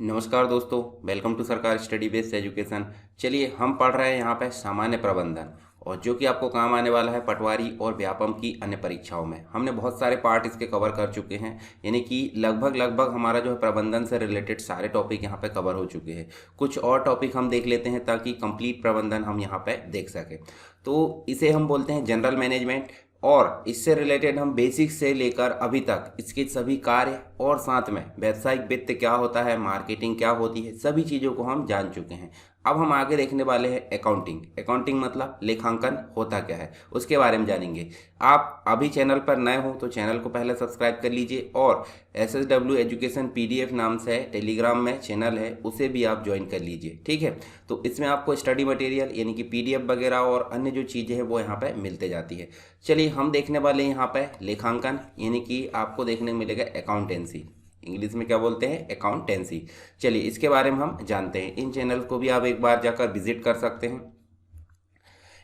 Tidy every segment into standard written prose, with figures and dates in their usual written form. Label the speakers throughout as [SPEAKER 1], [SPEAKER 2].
[SPEAKER 1] नमस्कार दोस्तों, welcome to सरकार स्टडी बेस्ड एजुकेशन। चलिए हम पढ़ रहे हैं यहाँ पे सामान्य प्रबंधन, और जो कि आपको काम आने वाला है पटवारी और व्यापम की अन्य परीक्षाओं में। हमने बहुत सारे पार्ट इसके कवर कर चुके हैं, यानी कि लगभग हमारा जो है प्रबंधन से रिलेटेड सारे टॉपिक यहाँ पे कवर हो चुके हैं। कुछ और टॉपिक हम देख लेते हैं ताकि कंप्लीट प्रबंधन हम यहाँ पे देख सकें। तो इसे हम बोलते हैं जनरल मैनेजमेंट, और इससे रिलेटेड हम बेसिक से लेकर अभी तक इसके सभी कार्य और साथ में व्यावसायिक वित्त क्या होता है, मार्केटिंग क्या होती है, सभी चीज़ों को हम जान चुके हैं। अब हम आगे देखने वाले हैं अकाउंटिंग। अकाउंटिंग मतलब लेखांकन होता क्या है, उसके बारे में जानेंगे। आप अभी चैनल पर नए हो तो चैनल को पहले सब्सक्राइब कर लीजिए, और SSW एजुकेशन PDF नाम से टेलीग्राम में चैनल है, उसे भी आप ज्वाइन कर लीजिए, ठीक है। तो इसमें आपको स्टडी मटेरियल यानी कि PDF वगैरह और अन्य जो चीज़ें हैं वो यहाँ पे मिलते जाती है। चलिए हम देखने वाले हैं यहाँ पे लेखांकन, यानी कि आपको देखने को मिलेगा अकाउंटेंसी। इंग्लिश में क्या बोलते हैं, अकाउंटेंसी। चलिए इसके बारे में हम जानते हैं। इन चैनल को भी आप एक बार जाकर विजिट कर सकते हैं।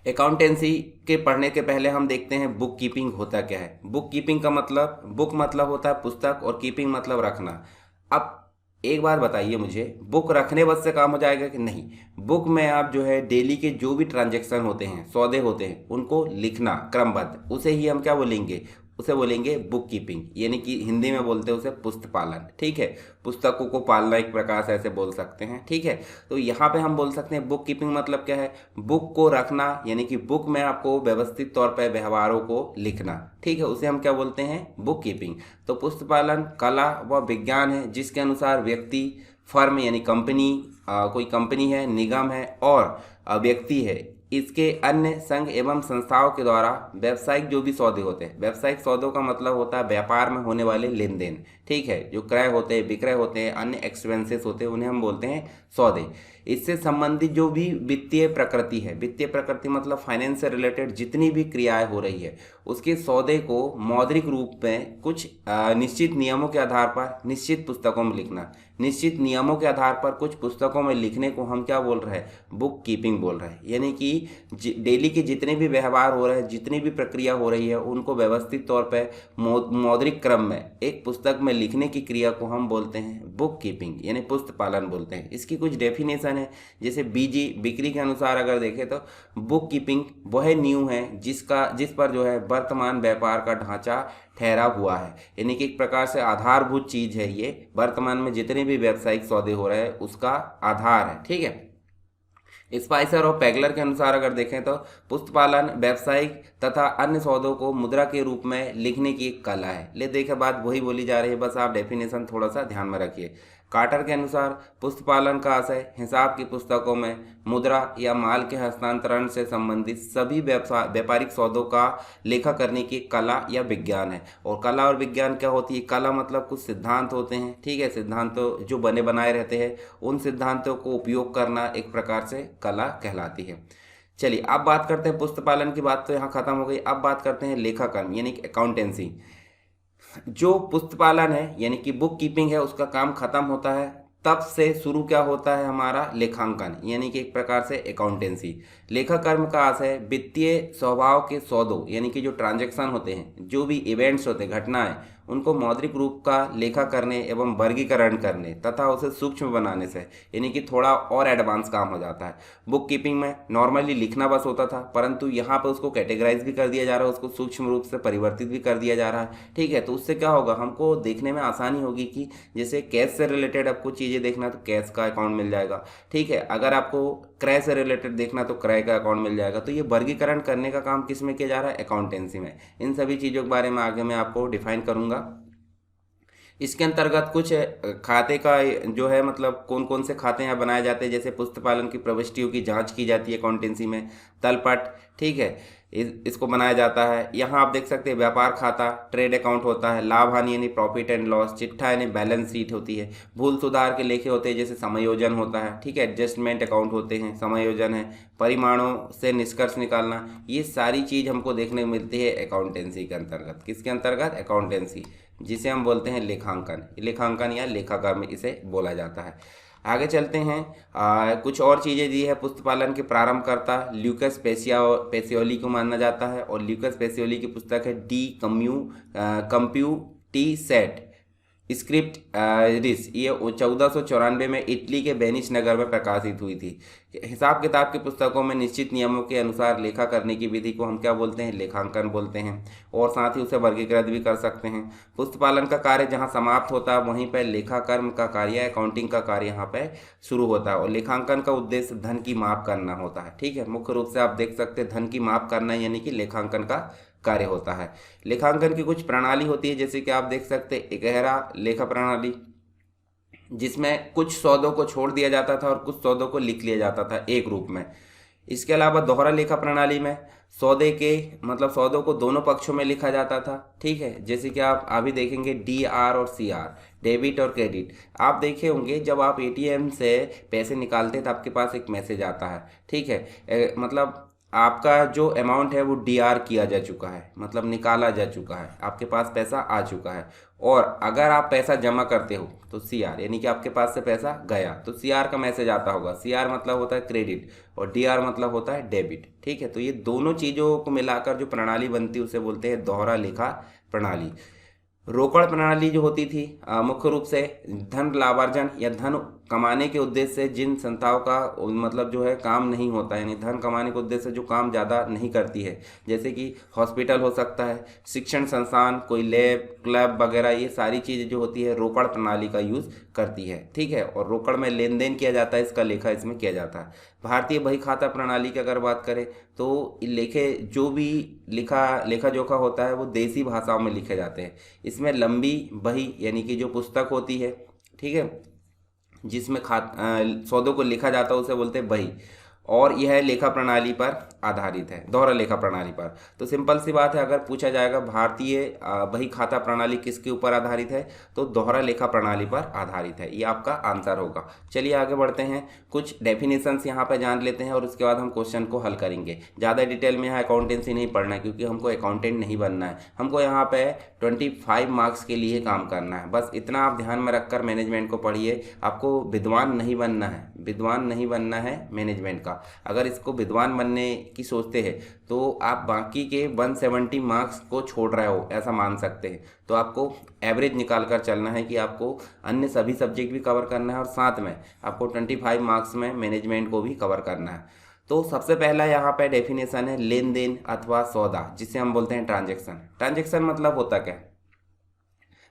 [SPEAKER 1] अकाउंटेंसी के पढ़ने के पहले हम देखते हैं बुक कीपिंग होता क्या है। बुक कीपिंग का मतलब, बुक मतलब होता है पुस्तक और कीपिंग मतलब रखना। अब एक बार बताइए मुझे, बुक रखने बस से काम हो जाएगा कि नहीं? बुक में आप जो है डेली के जो भी ट्रांजैक्शन होते हैं, सौदे होते हैं, उनको लिखना क्रमबद्ध, उसे ही हम क्या बोलेंगे, उसे बोलेंगे बुक कीपिंग, यानी कि हिंदी में बोलते हैं उसे पुस्त पालन, ठीक है। पुस्तकों को पालना एक प्रकार से ऐसे बोल सकते हैं, ठीक है। तो यहाँ पे हम बोल सकते हैं बुक कीपिंग मतलब क्या है, बुक को रखना, यानी कि बुक में आपको व्यवस्थित तौर पर व्यवहारों को लिखना, ठीक है, उसे हम क्या बोलते हैं, बुक कीपिंग। तो पुस्त पालन कला व विज्ञान है जिसके अनुसार व्यक्ति, फर्म यानी कंपनी, कोई कंपनी है, निगम है और व्यक्ति है, इसके अन्य संघ एवं संस्थाओं के द्वारा व्यावसायिक जो भी सौदे होते हैं, व्यावसायिक सौदों का मतलब होता है व्यापार में होने वाले लेन देन, ठीक है, जो क्रय होते हैं, विक्रय होते हैं, अन्य एक्सपेंसेस होते हैं, उन्हें हम बोलते हैं सौदे। इससे संबंधित जो भी वित्तीय प्रकृति है, वित्तीय प्रकृति मतलब फाइनेंस से रिलेटेड जितनी भी क्रियाएं हो रही है, उसके सौदे को मौद्रिक रूप में कुछ निश्चित नियमों के आधार पर निश्चित पुस्तकों में लिखना। निश्चित नियमों के आधार पर कुछ पुस्तकों में लिखने को हम क्या बोल रहे हैं, बुक कीपिंग बोल रहे हैं। यानी कि डेली के जितने भी व्यवहार हो रहे हैं, जितनी भी प्रक्रिया हो रही है, उनको व्यवस्थित तौर पर मौद्रिक क्रम में एक पुस्तक में लिखने की क्रिया को हम बोलते हैं बुक कीपिंग, यानी पुस्त पालन बोलते हैं। इसकी कुछ डेफिनेशन है, जैसे बीजी बिक्री के अनुसार अगर देखें तो बुक कीपिंग वह नींव है जिस पर जो है वर्तमान व्यापार का ढांचा ठहरा हुआ है, यानी कि एक प्रकार से आधारभूत चीज है ये, वर्तमान में जितने भी व्यावसायिक सौदे हो रहे हैं उसका आधार है, ठीक है। स्पाइसर और पैगलर के अनुसार अगर देखें तो पुस्तपालन व्यावसायिक तथा अन्य सौदों को मुद्रा के रूप में लिखने की एक कला है। ले देखे बात वही बोली जा रही है, बस आप डेफिनेशन थोड़ा सा ध्यान में रखिए। कार्टर के अनुसार पुस्तपालन का आशय हिसाब की पुस्तकों में मुद्रा या माल के हस्तांतरण से संबंधित सभी व्यापारिक सौदों का लेखा करने की कला या विज्ञान है। और कला और विज्ञान क्या होती है, कला मतलब कुछ सिद्धांत होते हैं, ठीक है, सिद्धांतों जो बने बनाए रहते हैं, उन सिद्धांतों को उपयोग करना एक प्रकार से कला कहलाती है। चलिए अब बात करते हैं पुस्तपालन की, बात तो यहाँ खत्म हो गई। अब बात करते हैं लेखाकर्म यानी कि अकाउंटेंसी। जो पुस्तपालन है यानी कि बुक कीपिंग है, उसका काम खत्म होता है, तब से शुरू क्या होता है हमारा लेखांकन, यानी कि एक प्रकार से अकाउंटेंसी। लेखाकर्म का आशय वित्तीय स्वभाव के सौदों, यानी कि जो ट्रांजैक्शन होते हैं, जो भी इवेंट्स होते हैं, घटनाएं, उनको मौद्रिक रूप का लेखा करने एवं वर्गीकरण करने तथा उसे सूक्ष्म बनाने से, यानी कि थोड़ा और एडवांस काम हो जाता है। बुक कीपिंग में नॉर्मली लिखना बस होता था, परंतु यहाँ पर उसको कैटेगराइज भी कर दिया जा रहा है, उसको सूक्ष्म रूप से परिवर्तित भी कर दिया जा रहा है, ठीक है। तो उससे क्या होगा, हमको देखने में आसानी होगी कि जैसे कैश से रिलेटेड आपको चीज़ें देखना तो कैश का अकाउंट मिल जाएगा, ठीक है। अगर आपको क्रय से रिलेटेड देखना तो क्रय का अकाउंट मिल जाएगा। तो ये वर्गीकरण करने का काम किस में किया जा रहा है, अकाउंटेंसी में। इन सभी चीज़ों के बारे में आगे मैं आपको डिफाइन करूंगा। इसके अंतर्गत कुछ खाते का जो है, मतलब कौन कौन से खाते यहाँ बनाए जाते हैं, जैसे पुस्तपालन की प्रविष्टियों की जांच की जाती है अकाउंटेंसी में, तलपट, ठीक है, इसको बनाया जाता है। यहाँ आप देख सकते हैं व्यापार खाता, ट्रेड अकाउंट होता है, लाभ हानि यानी प्रॉफिट एंड लॉस, चिट्ठा यानी बैलेंस शीट होती है, भूल सुधार के लेखे होते हैं जैसे समायोजन होता है, ठीक है, एडजस्टमेंट अकाउंट होते हैं, समायोजन है, परिमाणों से निष्कर्ष निकालना, ये सारी चीज़ हमको देखने को मिलती है अकाउंटेंसी के अंतर्गत। किसके अंतर्गत, अकाउंटेंसी, जिसे हम बोलते हैं लेखांकन। लेखांकन या लेखाकर्म इसे बोला जाता है। आगे चलते हैं, कुछ और चीज़ें दी है। पुस्तपालन के प्रारंभकर्ता ल्यूकस पेसियोली को माना जाता है, और ल्यूकस पेसियोली की पुस्तक है डी कम्प्यू टी सेट, स्क्रिप्ट रिस ये 1494 में इटली के वेनिस नगर में प्रकाशित हुई थी। हिसाब किताब की पुस्तकों में निश्चित नियमों के अनुसार लेखा करने की विधि को हम क्या बोलते हैं, लेखांकन बोलते हैं, और साथ ही उसे वर्गीकृत भी कर सकते हैं। पुस्तपालन का कार्य जहाँ समाप्त होता है वहीं पर लेखाकर्म का कार्य, अकाउंटिंग का कार्य यहाँ पे शुरू होता है। और लेखांकन का उद्देश्य धन की माप करना होता है। ठीक है, मुख्य रूप से आप देख सकते हैं धन की माप करना यानी कि लेखांकन का कार्य होता है। लेखांकन की कुछ प्रणाली होती है, जैसे कि आप देख सकते हैं इकहरा लेखा प्रणाली, जिसमें कुछ सौदों को छोड़ दिया जाता था और कुछ सौदों को लिख लिया जाता था एक रूप में। इसके अलावा दोहरा लेखा प्रणाली में सौदे के मतलब सौदों को दोनों पक्षों में लिखा जाता था। ठीक है, जैसे कि आप अभी देखेंगे DR और CR, डेबिट और क्रेडिट। आप देखे होंगे जब आप ATM से पैसे निकालते हैं तो आपके पास एक मैसेज आता है। ठीक है, मतलब आपका जो अमाउंट है वो DR किया जा चुका है, मतलब निकाला जा चुका है, आपके पास पैसा आ चुका है। और अगर आप पैसा जमा करते हो तो CR यानी कि आपके पास से पैसा गया तो CR का मैसेज आता होगा। CR मतलब होता है क्रेडिट और DR मतलब होता है डेबिट। ठीक है, तो ये दोनों चीज़ों को मिलाकर जो प्रणाली बनती है उसे बोलते हैं दोहरा लेखा प्रणाली। रोकड़ प्रणाली जो होती थी मुख्य रूप से धन लाभार्जन या धन कमाने के उद्देश्य से जिन संस्थाओं का मतलब जो है काम नहीं होता, यानी धन कमाने के उद्देश्य से जो काम ज़्यादा नहीं करती है, जैसे कि हॉस्पिटल हो सकता है, शिक्षण संस्थान, कोई लैब क्लब वगैरह, ये सारी चीज़ें जो होती है रोकड़ प्रणाली का यूज़ करती है। ठीक है, और रोकड़ में लेन देन किया जाता है, इसका लेखा इसमें किया जाता है। भारतीय बही खाता प्रणाली की अगर बात करें तो लेखे जो भी लेखा जोखा होता है वो देसी भाषाओं में लिखे जाते हैं। इसमें लंबी बही यानी कि जो पुस्तक होती है, ठीक है, जिसमें सौदों को लिखा जाता है उसे बोलते हैं बही, और यह लेखा प्रणाली पर आधारित है, दोहरा लेखा प्रणाली पर। तो सिंपल सी बात है, अगर पूछा जाएगा भारतीय बही खाता प्रणाली किसके ऊपर आधारित है तो दोहरा लेखा प्रणाली पर आधारित है, ये आपका आंसर होगा। चलिए आगे बढ़ते हैं, कुछ डेफिनेशंस यहाँ पे जान लेते हैं और उसके बाद हम क्वेश्चन को हल करेंगे। ज़्यादा डिटेल में यहाँ अकाउंटेंसी नहीं पढ़ना है क्योंकि हमको अकाउंटेंट नहीं बनना है, हमको यहाँ पे 25 मार्क्स के लिए काम करना है। बस इतना आप ध्यान में रखकर मैनेजमेंट को पढ़िए। आपको विद्वान नहीं बनना है, विद्वान नहीं बनना है मैनेजमेंट का। अगर इसको विद्वान बनने की सोचते हैं तो आप बाकी के 170 मार्क्स को छोड़ रहे हो ऐसा मान सकते हैं। तो आपको एवरेज निकाल कर चलना है कि आपको अन्य सभी सब्जेक्ट भी कवर करना है और साथ में आपको 25 मार्क्स में मैनेजमेंट को भी कवर करना है। तो सबसे पहला यहाँ पे डेफिनेशन है लेन देन अथवा सौदा, जिसे हम बोलते हैं ट्रांजेक्शन। ट्रांजेक्शन मतलब होता क्या है,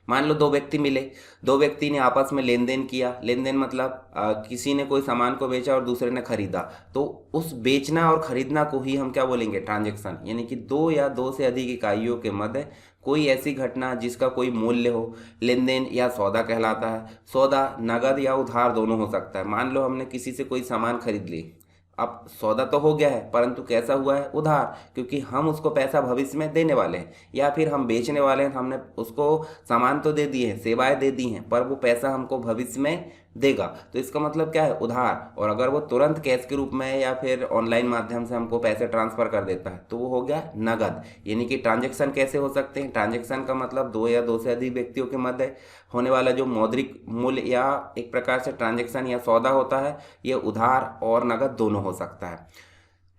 [SPEAKER 1] मान लो दो व्यक्ति मिले, दो व्यक्ति ने आपस में लेन देन किया। लेन देन मतलब किसी ने कोई सामान को बेचा और दूसरे ने खरीदा, तो उस बेचना और खरीदना को ही हम क्या बोलेंगे, ट्रांजैक्शन। यानी कि दो या दो से अधिक इकाइयों के मध्य कोई ऐसी घटना जिसका कोई मूल्य हो, लेन देन या सौदा कहलाता है। सौदा नगद या उधार दोनों हो सकता है। मान लो हमने किसी से कोई सामान खरीद ली, अब सौदा तो हो गया है परंतु कैसा हुआ है, उधार, क्योंकि हम उसको पैसा भविष्य में देने वाले हैं, या फिर हम बेचने वाले हैं, हमने उसको सामान तो दे दिए हैं, सेवाएं दे दी हैं, पर वो पैसा हमको भविष्य में देगा, तो इसका मतलब क्या है, उधार। और अगर वो तुरंत कैश के रूप में या फिर ऑनलाइन माध्यम से हमको पैसे ट्रांसफर कर देता है तो वो हो गया नगद। यानी कि ट्रांजैक्शन कैसे हो सकते हैं, ट्रांजैक्शन का मतलब दो या दो से अधिक व्यक्तियों के मध्य होने वाला जो मौद्रिक मूल्य या एक प्रकार से ट्रांजैक्शन या सौदा होता है, ये उधार और नगद दोनों हो सकता है।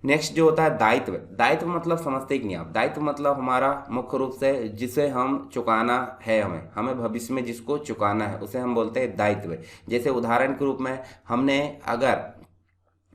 [SPEAKER 1] नेक्स्ट जो होता है दायित्व। दायित्व मतलब समझते कि नहीं आप, दायित्व मतलब हमारा मुख्य रूप से जिसे हम चुकाना है, हमें भविष्य में जिसको चुकाना है उसे हम बोलते हैं दायित्व। जैसे उदाहरण के रूप में हमने अगर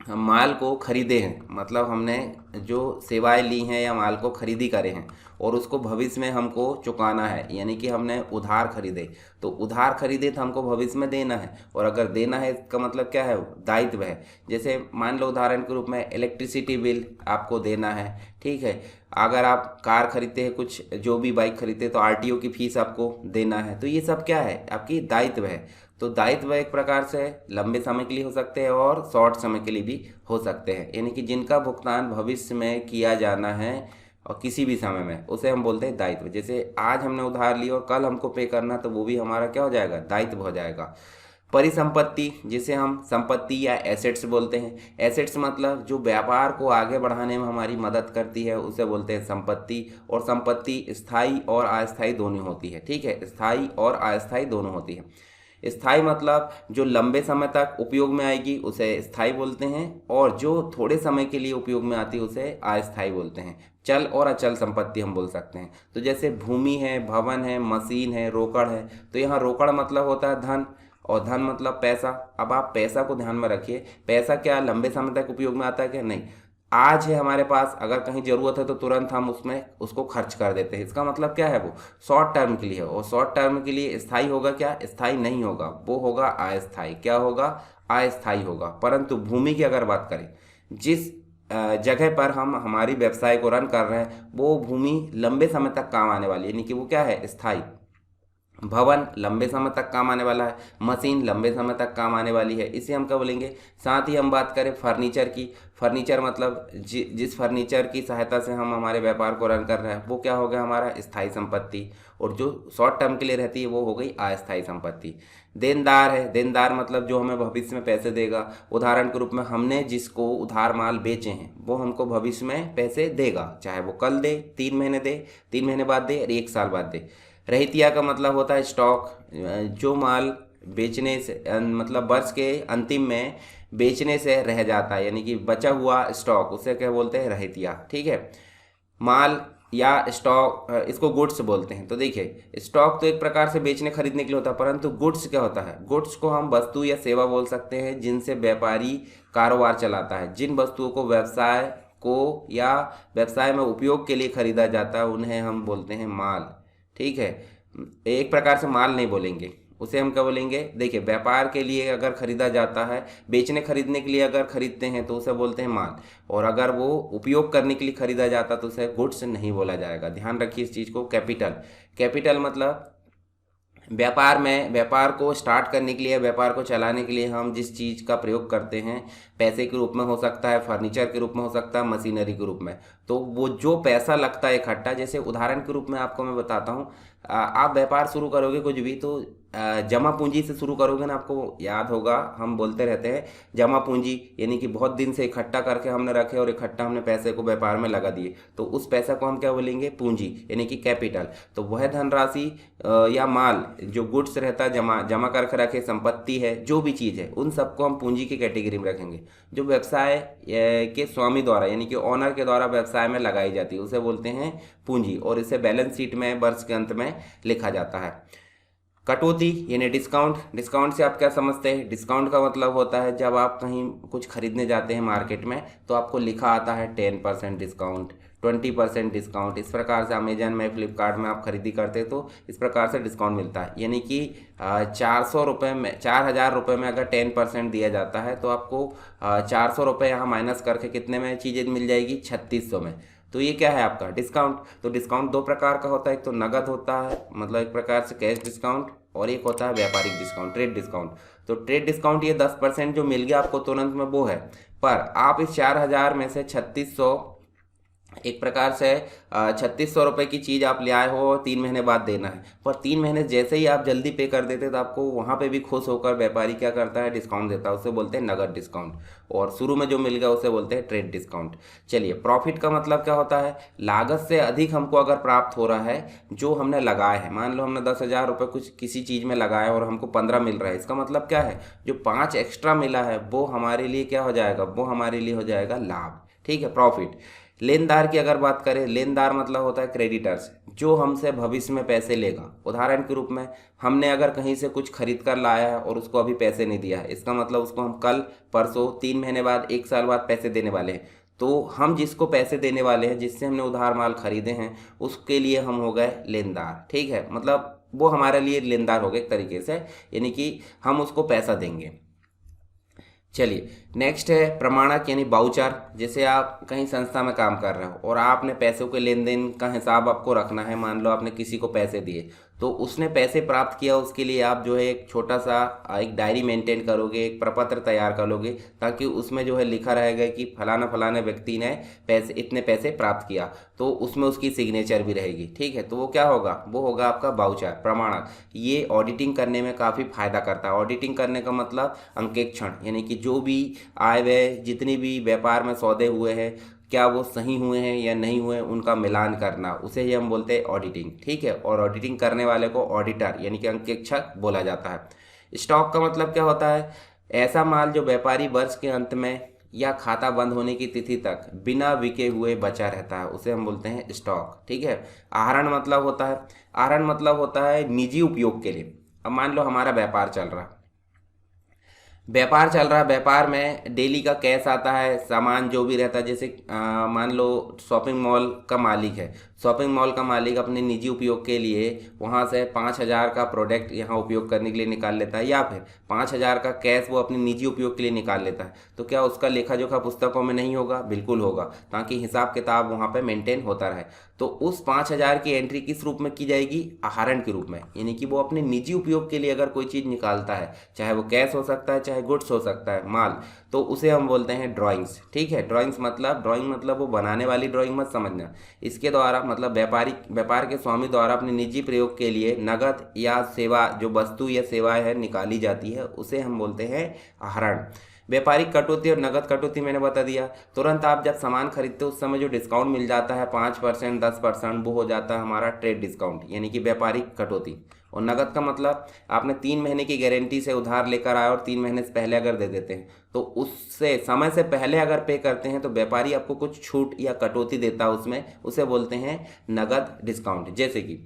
[SPEAKER 1] हम माल को खरीदे हैं, मतलब हमने जो सेवाएं ली हैं या माल को खरीदी करे हैं और उसको भविष्य में हमको चुकाना है, यानी कि हमने उधार खरीदे, तो उधार खरीदे तो हमको भविष्य में देना है, और अगर देना है इसका मतलब क्या है, दायित्व है। जैसे मान लो उदाहरण के रूप में इलेक्ट्रिसिटी बिल आपको देना है, ठीक है। अगर आप कार खरीदते हैं, कुछ जो भी बाइक खरीदते हैं, तो RTO की फीस आपको देना है, तो ये सब क्या है, आपकी दायित्व है। तो दायित्व एक प्रकार से लंबे समय के लिए हो सकते हैं और शॉर्ट समय के लिए भी हो सकते हैं, यानी कि जिनका भुगतान भविष्य में किया जाना है और किसी भी समय में, उसे हम बोलते हैं दायित्व। जैसे आज हमने उधार लिया और कल हमको पे करना, तो वो भी हमारा क्या हो जाएगा, दायित्व हो जाएगा। परिसंपत्ति, जिसे हम संपत्ति या एसेट्स बोलते हैं। एसेट्स मतलब जो व्यापार को आगे बढ़ाने में हमारी मदद करती है, उसे बोलते हैं संपत्ति। और संपत्ति स्थायी और अस्थायी दोनों होती है, ठीक है, स्थायी और अस्थायी दोनों होती है। स्थायी मतलब जो लंबे समय तक उपयोग में आएगी उसे स्थायी बोलते हैं, और जो थोड़े समय के लिए उपयोग में आती है उसे अस्थायी बोलते हैं। चल और अचल संपत्ति हम बोल सकते हैं। तो जैसे भूमि है, भवन है, मशीन है, रोकड़ है। तो यहाँ रोकड़ मतलब होता है धन, और धन मतलब पैसा। अब आप पैसा को ध्यान में रखिए, पैसा क्या लंबे समय तक उपयोग में आता है क्या? नहीं। आज है हमारे पास, अगर कहीं जरूरत है तो तुरंत हम उसमें उसको खर्च कर देते हैं। इसका मतलब क्या है? वो शॉर्ट टर्म के लिए है, और शॉर्ट टर्म के लिए स्थायी होगा क्या? स्थायी नहीं होगा, वो होगा अस्थायी। क्या होगा? अस्थायी होगा। परंतु भूमि की अगर बात करें, जिस जगह पर हम हमारी व्यवसाय को रन कर रहे हैं वो भूमि लंबे समय तक काम आने वाली है, यानी कि वो क्या है? स्थायी। भवन लंबे समय तक काम आने वाला है, मशीन लंबे समय तक काम आने वाली है, इसे हम क्या बोलेंगे? साथ ही हम बात करें फर्नीचर की, फर्नीचर मतलब जिस फर्नीचर की सहायता से हम हमारे व्यापार को रन कर रहे हैं वो क्या हो गया? हमारा स्थायी संपत्ति। और जो शॉर्ट टर्म के लिए रहती है वो हो गई अस्थायी संपत्ति। देनदार है, देनदार मतलब जो हमें भविष्य में पैसे देगा। उदाहरण के रूप में हमने जिसको उधार माल बेचे हैं वो हमको भविष्य में पैसे देगा, चाहे वो कल दे, 3 महीने दे, 3 महीने बाद दे, और 1 साल बाद दे। रहितिया का मतलब होता है स्टॉक, जो माल बेचने से मतलब वर्ष के अंतिम में बेचने से रह जाता है, यानी कि बचा हुआ स्टॉक, उसे क्या बोलते हैं? रहितिया। ठीक है। माल या स्टॉक, इसको गुड्स बोलते हैं। तो देखिए, स्टॉक तो एक प्रकार से बेचने खरीदने के लिए होता है, परंतु गुड्स क्या होता है? गुड्स को हम वस्तु या सेवा बोल सकते हैं जिनसे व्यापारी कारोबार चलाता है। जिन वस्तुओं को व्यवसाय को या व्यवसाय में उपयोग के लिए खरीदा जाता है उन्हें हम बोलते हैं माल। ठीक है। एक प्रकार से माल नहीं बोलेंगे, उसे हम क्या बोलेंगे? देखिए, व्यापार के लिए अगर खरीदा जाता है, बेचने खरीदने के लिए अगर खरीदते हैं तो उसे बोलते हैं माल, और अगर वो उपयोग करने के लिए खरीदा जाता तो उसे गुड्स नहीं बोला जाएगा। ध्यान रखिए इस चीज़ को। कैपिटल, कैपिटल मतलब व्यापार में, व्यापार को स्टार्ट करने के लिए, व्यापार को चलाने के लिए हम जिस चीज़ का प्रयोग करते हैं, पैसे के रूप में हो सकता है, फर्नीचर के रूप में हो सकता है, मशीनरी के रूप में। तो वो जो पैसा लगता है इकट्ठा, जैसे उदाहरण के रूप में आपको मैं बताता हूँ, आप व्यापार शुरू करोगे कुछ भी तो जमा पूंजी से शुरू करोगे ना। आपको याद होगा हम बोलते रहते हैं जमा पूंजी, यानी कि बहुत दिन से इकट्ठा करके हमने रखे और इकट्ठा हमने पैसे को व्यापार में लगा दिए, तो उस पैसा को हम क्या बोलेंगे? पूंजी, यानी कि कैपिटल। तो वह धनराशि या माल जो गुड्स रहता है, जमा जमा करके रखे, संपत्ति है, जो भी चीज़ है, उन सबको हम पूंजी की कैटेगरी में रखेंगे। जो व्यवसाय के स्वामी द्वारा, यानी कि ओनर के द्वारा व्यवसाय में लगाई जाती है उसे बोलते हैं पूंजी, और इसे बैलेंस शीट में वर्ष के अंत में लिखा जाता है। कटौती यानी डिस्काउंट, डिस्काउंट से आप क्या समझते हैं? डिस्काउंट का मतलब होता है जब आप कहीं कुछ खरीदने जाते हैं मार्केट में तो आपको लिखा आता है 10% डिस्काउंट, 20% डिस्काउंट। इस प्रकार से अमेजन में, फ्लिपकार्ट में आप खरीदी करते हैं तो इस प्रकार से डिस्काउंट मिलता है। यानी कि 400 रुपये में, 4000 रुपये में अगर 10% दिया जाता है तो आपको 400 रुपये यहाँ माइनस करके कितने में चीज़ें मिल जाएगी? 3600 में। तो ये क्या है आपका? डिस्काउंट। तो डिस्काउंट दो प्रकार का होता है, एक तो नगद होता है, मतलब एक प्रकार से कैश डिस्काउंट, और एक होता है व्यापारिक डिस्काउंट, ट्रेड डिस्काउंट। तो ट्रेड डिस्काउंट ये 10% जो मिल गया आपको तुरंत में वो है, पर आप इस 4000 में से 3600, एक प्रकार से 3600 रुपये की चीज़ आप ले आए हो, 3 महीने बाद देना है, पर 3 महीने जैसे ही आप जल्दी पे कर देते तो आपको वहाँ पे भी खुश होकर व्यापारी क्या करता है? डिस्काउंट देता है, उसे बोलते हैं नगद डिस्काउंट। और शुरू में जो मिल गया उसे बोलते हैं ट्रेड डिस्काउंट। चलिए, प्रॉफिट का मतलब क्या होता है? लागत से अधिक हमको अगर प्राप्त हो रहा है जो हमने लगाए हैं, मान लो हमने 10,000 रुपये कुछ किसी चीज़ में लगाया और हमको 15 मिल रहा है, इसका मतलब क्या है? जो 5 एक्स्ट्रा मिला है वो हमारे लिए क्या हो जाएगा? वो हमारे लिए हो जाएगा लाभ। ठीक है, प्रॉफिट। लेनदार की अगर बात करें, लेनदार मतलब होता है क्रेडिटर्स, जो हमसे भविष्य में पैसे लेगा। उदाहरण के रूप में हमने अगर कहीं से कुछ खरीद कर लाया है और उसको अभी पैसे नहीं दिया है, इसका मतलब उसको हम कल, परसों, 3 महीने बाद, 1 साल बाद पैसे देने वाले हैं। तो हम जिसको पैसे देने वाले हैं, जिससे हमने उधार माल खरीदे हैं, उसके लिए हम हो गए लेनदार। ठीक है, मतलब वो हमारे लिए लेनदार हो गए एक तरीके से, यानी कि हम उसको पैसा देंगे। चलिए, नेक्स्ट है प्रमाणक यानी बाउचर। जैसे आप कहीं संस्था में काम कर रहे हो और आपने पैसों के लेन देन का हिसाब आपको रखना है। मान लो आपने किसी को पैसे दिए तो उसने पैसे प्राप्त किया, उसके लिए आप जो है एक छोटा सा एक डायरी मेंटेन करोगे, एक प्रपत्र तैयार करोगे, ताकि उसमें जो है लिखा रहेगा कि फलाना फलाना व्यक्ति ने पैसे, इतने पैसे प्राप्त किया, तो उसमें उसकी सिग्नेचर भी रहेगी। ठीक है, तो वो क्या होगा? वो होगा आपका बाउचर, प्रमाणक। ये ऑडिटिंग करने में काफ़ी फायदा करता है। ऑडिटिंग करने का मतलब अंकेक्षण, यानी कि जो भी आय व्यय, जितनी भी व्यापार में सौदे हुए हैं, क्या वो सही हुए हैं या नहीं हुए, उनका मिलान करना, उसे ही हम बोलते हैं ऑडिटिंग। ठीक है, और ऑडिटिंग करने वाले को ऑडिटर यानी कि अंकेक्षक बोला जाता है। स्टॉक का मतलब क्या होता है? ऐसा माल जो व्यापारी वर्ष के अंत में या खाता बंद होने की तिथि तक बिना बिके हुए बचा रहता है, उसे हम बोलते हैं स्टॉक। ठीक है। आहरण मतलब होता है निजी उपयोग के लिए। अब मान लो हमारा व्यापार में डेली का कैश आता है, सामान जो भी रहता है, जैसे मान लो शॉपिंग मॉल का मालिक है, शॉपिंग मॉल का मालिक अपने निजी उपयोग के लिए वहाँ से 5,000 का प्रोडक्ट यहाँ उपयोग करने के लिए निकाल लेता है, या फिर 5,000 का कैश वो अपने निजी उपयोग के लिए निकाल लेता है, तो क्या उसका लेखा जोखा पुस्तकों में नहीं होगा? बिल्कुल होगा, ताकि हिसाब किताब वहाँ पे मेंटेन होता रहे। तो उस 5,000 की एंट्री किस रूप में की जाएगी? आहरण के रूप में। यानी कि वो अपने निजी उपयोग के लिए अगर कोई चीज़ निकालता है, चाहे वो कैश हो सकता है, चाहे गुड्स हो सकता है, माल, तो उसे हम बोलते हैं ड्राइंग्स। ठीक है। ड्राइंग मतलब वो बनाने वाली ड्राइंग मत समझना। इसके द्वारा मतलब व्यापार के स्वामी द्वारा अपने निजी प्रयोग के लिए नगद या सेवा, जो वस्तु या सेवाएं है निकाली जाती है, उसे हम बोलते हैं आहरण। व्यापारिक कटौती और नगद कटौती मैंने बता दिया। तुरंत आप जब सामान खरीदते हो उस समय जो डिस्काउंट मिल जाता है 5%, 10%, वो हो जाता है हमारा ट्रेड डिस्काउंट, यानी कि व्यापारिक कटौती। और नगद का मतलब आपने 3 महीने की गारंटी से उधार लेकर आए और 3 महीने से पहले अगर दे देते हैं, तो उससे समय से पहले अगर पे करते हैं तो व्यापारी आपको कुछ छूट या कटौती देता है उसमें, उसे बोलते हैं नगद डिस्काउंट। जैसे कि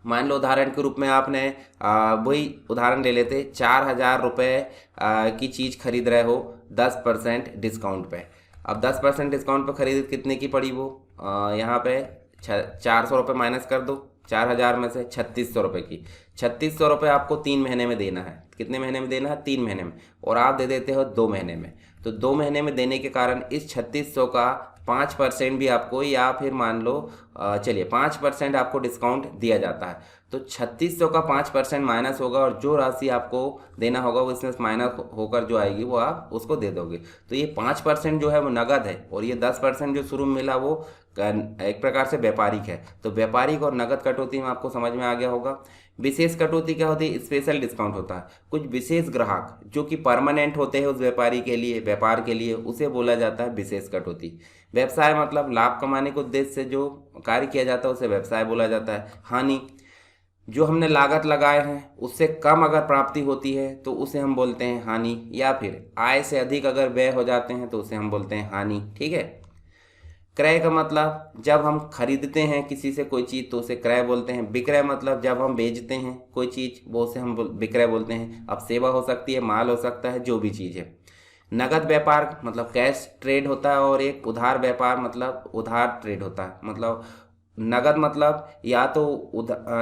[SPEAKER 1] मान लो उदाहरण के रूप में आपने वही उदाहरण ले लेते, 4,000 रुपये की चीज़ खरीद रहे हो 10% डिस्काउंट पे। अब 10% डिस्काउंट पे खरीद कितने की पड़ी वो? यहाँ पे 400 रुपये माइनस कर दो 4,000 में से, 3,600 रुपये की। 3,600 रुपये आपको 3 महीने में देना है। कितने महीने में देना है? 3 महीने में। और आप दे देते हो 2 महीने में। तो 2 महीने में देने के कारण इस 3,600 का 5% भी आपको, या फिर मान लो चलिए 5% आपको डिस्काउंट दिया जाता है। तो 3,600 का 5% माइनस होगा और जो राशि आपको देना होगा वो इसमें माइनस होकर जो आएगी वो आप उसको दे दोगे। तो ये 5% जो है वो नगद है, और ये 10% जो शुरू में मिला वो एक प्रकार से व्यापारिक है। तो व्यापारिक और नगद कटौती में आपको समझ में आ गया होगा। विशेष कटौती क्या होती है? स्पेशल डिस्काउंट होता है। कुछ विशेष ग्राहक जो कि परमानेंट होते हैं उस व्यापारी के लिए, व्यापार के लिए, उसे बोला जाता है विशेष कटौती। व्यवसाय मतलब लाभ कमाने के उद्देश्य से जो कार्य किया जाता है उसे व्यवसाय बोला जाता है। हानि, जो हमने लागत लगाए हैं उससे कम अगर प्राप्ति होती है तो उसे हम बोलते हैं हानि, या फिर आय से अधिक अगर व्यय हो जाते हैं तो उसे हम बोलते हैं हानि। ठीक है। क्रय का मतलब जब हम खरीदते हैं किसी से कोई चीज़ तो उसे क्रय बोलते हैं। विक्रय मतलब जब हम बेचते हैं कोई चीज़, वो उसे हम विक्रय बोलते हैं। अब सेवा हो सकती है, माल हो सकता है, जो भी चीज़ है। नगद व्यापार मतलब कैश ट्रेड होता है, और एक उधार व्यापार मतलब उधार ट्रेड होता है। मतलब नगद मतलब या तो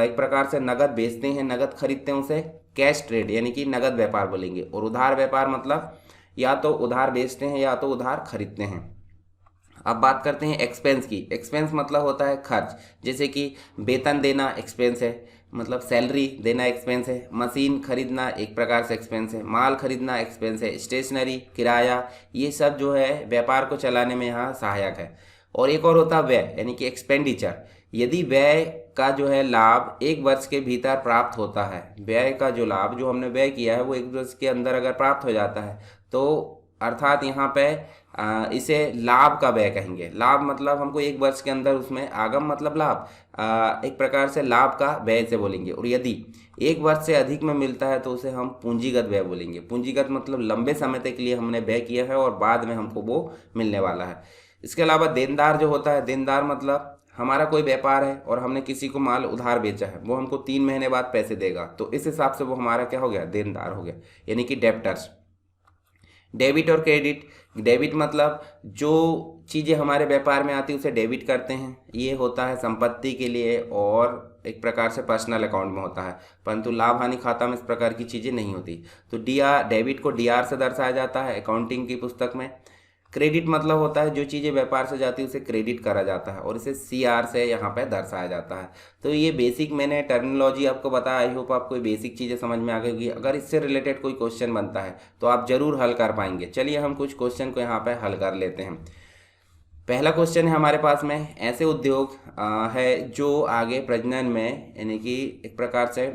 [SPEAKER 1] एक प्रकार से नगद बेचते हैं, नगद खरीदते हैं, उसे कैश ट्रेड यानी कि नगद व्यापार बोलेंगे। और उधार व्यापार मतलब या तो उधार बेचते हैं या तो उधार खरीदते हैं। अब बात करते हैं एक्सपेंस की। एक्सपेंस मतलब होता है खर्च, जैसे कि वेतन देना एक्सपेंस है, मतलब सैलरी देना एक्सपेंस है। मशीन खरीदना एक प्रकार से एक्सपेंस है। माल खरीदना एक्सपेंस है। स्टेशनरी, किराया, ये सब जो है व्यापार को चलाने में यहाँ सहायक है। और एक और होता है व्यय, यानी कि एक्सपेंडिचर। यदि व्यय का जो है लाभ 1 वर्ष के भीतर प्राप्त होता है, व्यय का जो लाभ जो हमने व्यय किया है वो 1 वर्ष के अंदर अगर प्राप्त हो जाता है, तो अर्थात यहाँ पे इसे लाभ का व्यय कहेंगे। लाभ मतलब हमको 1 वर्ष के अंदर उसमें आगम मतलब लाभ, एक प्रकार से लाभ का व्यय से बोलेंगे। और यदि 1 वर्ष से अधिक में मिलता है तो उसे हम पूंजीगत व्यय बोलेंगे। पूंजीगत मतलब लंबे समय तक के लिए हमने व्यय किया है और बाद में हमको वो मिलने वाला है। इसके अलावा देनदार जो होता है, देनदार मतलब हमारा कोई व्यापार है और हमने किसी को माल उधार बेचा है, वो हमको 3 महीने बाद पैसे देगा, तो इस हिसाब से वो हमारा क्या हो गया? देनदार हो गया, यानी कि डेब्टर्स। डेबिट और क्रेडिट। डेबिट मतलब जो चीज़ें हमारे व्यापार में आती है उसे डेबिट करते हैं, ये होता है संपत्ति के लिए और एक प्रकार से पर्सनल अकाउंट में होता है। परंतु लाभ हानि खाता में इस प्रकार की चीज़ें नहीं होती। तो डेबिट को डीआर से दर्शाया जाता है अकाउंटिंग की पुस्तक में। क्रेडिट मतलब होता है जो चीज़ें व्यापार से जाती है उसे क्रेडिट करा जाता है, और इसे सीआर से यहाँ पे दर्शाया जाता है। तो ये बेसिक मैंने टर्मिनोलॉजी आपको बताया। आई होप आपको ये बेसिक चीज़ें समझ में आ गई होगी। अगर इससे रिलेटेड कोई क्वेश्चन बनता है तो आप जरूर हल कर पाएंगे। चलिए हम कुछ क्वेश्चन को यहाँ पे हल कर लेते हैं। पहला क्वेश्चन है हमारे पास में, ऐसे उद्योग है जो आगे प्रजनन में यानी कि एक प्रकार से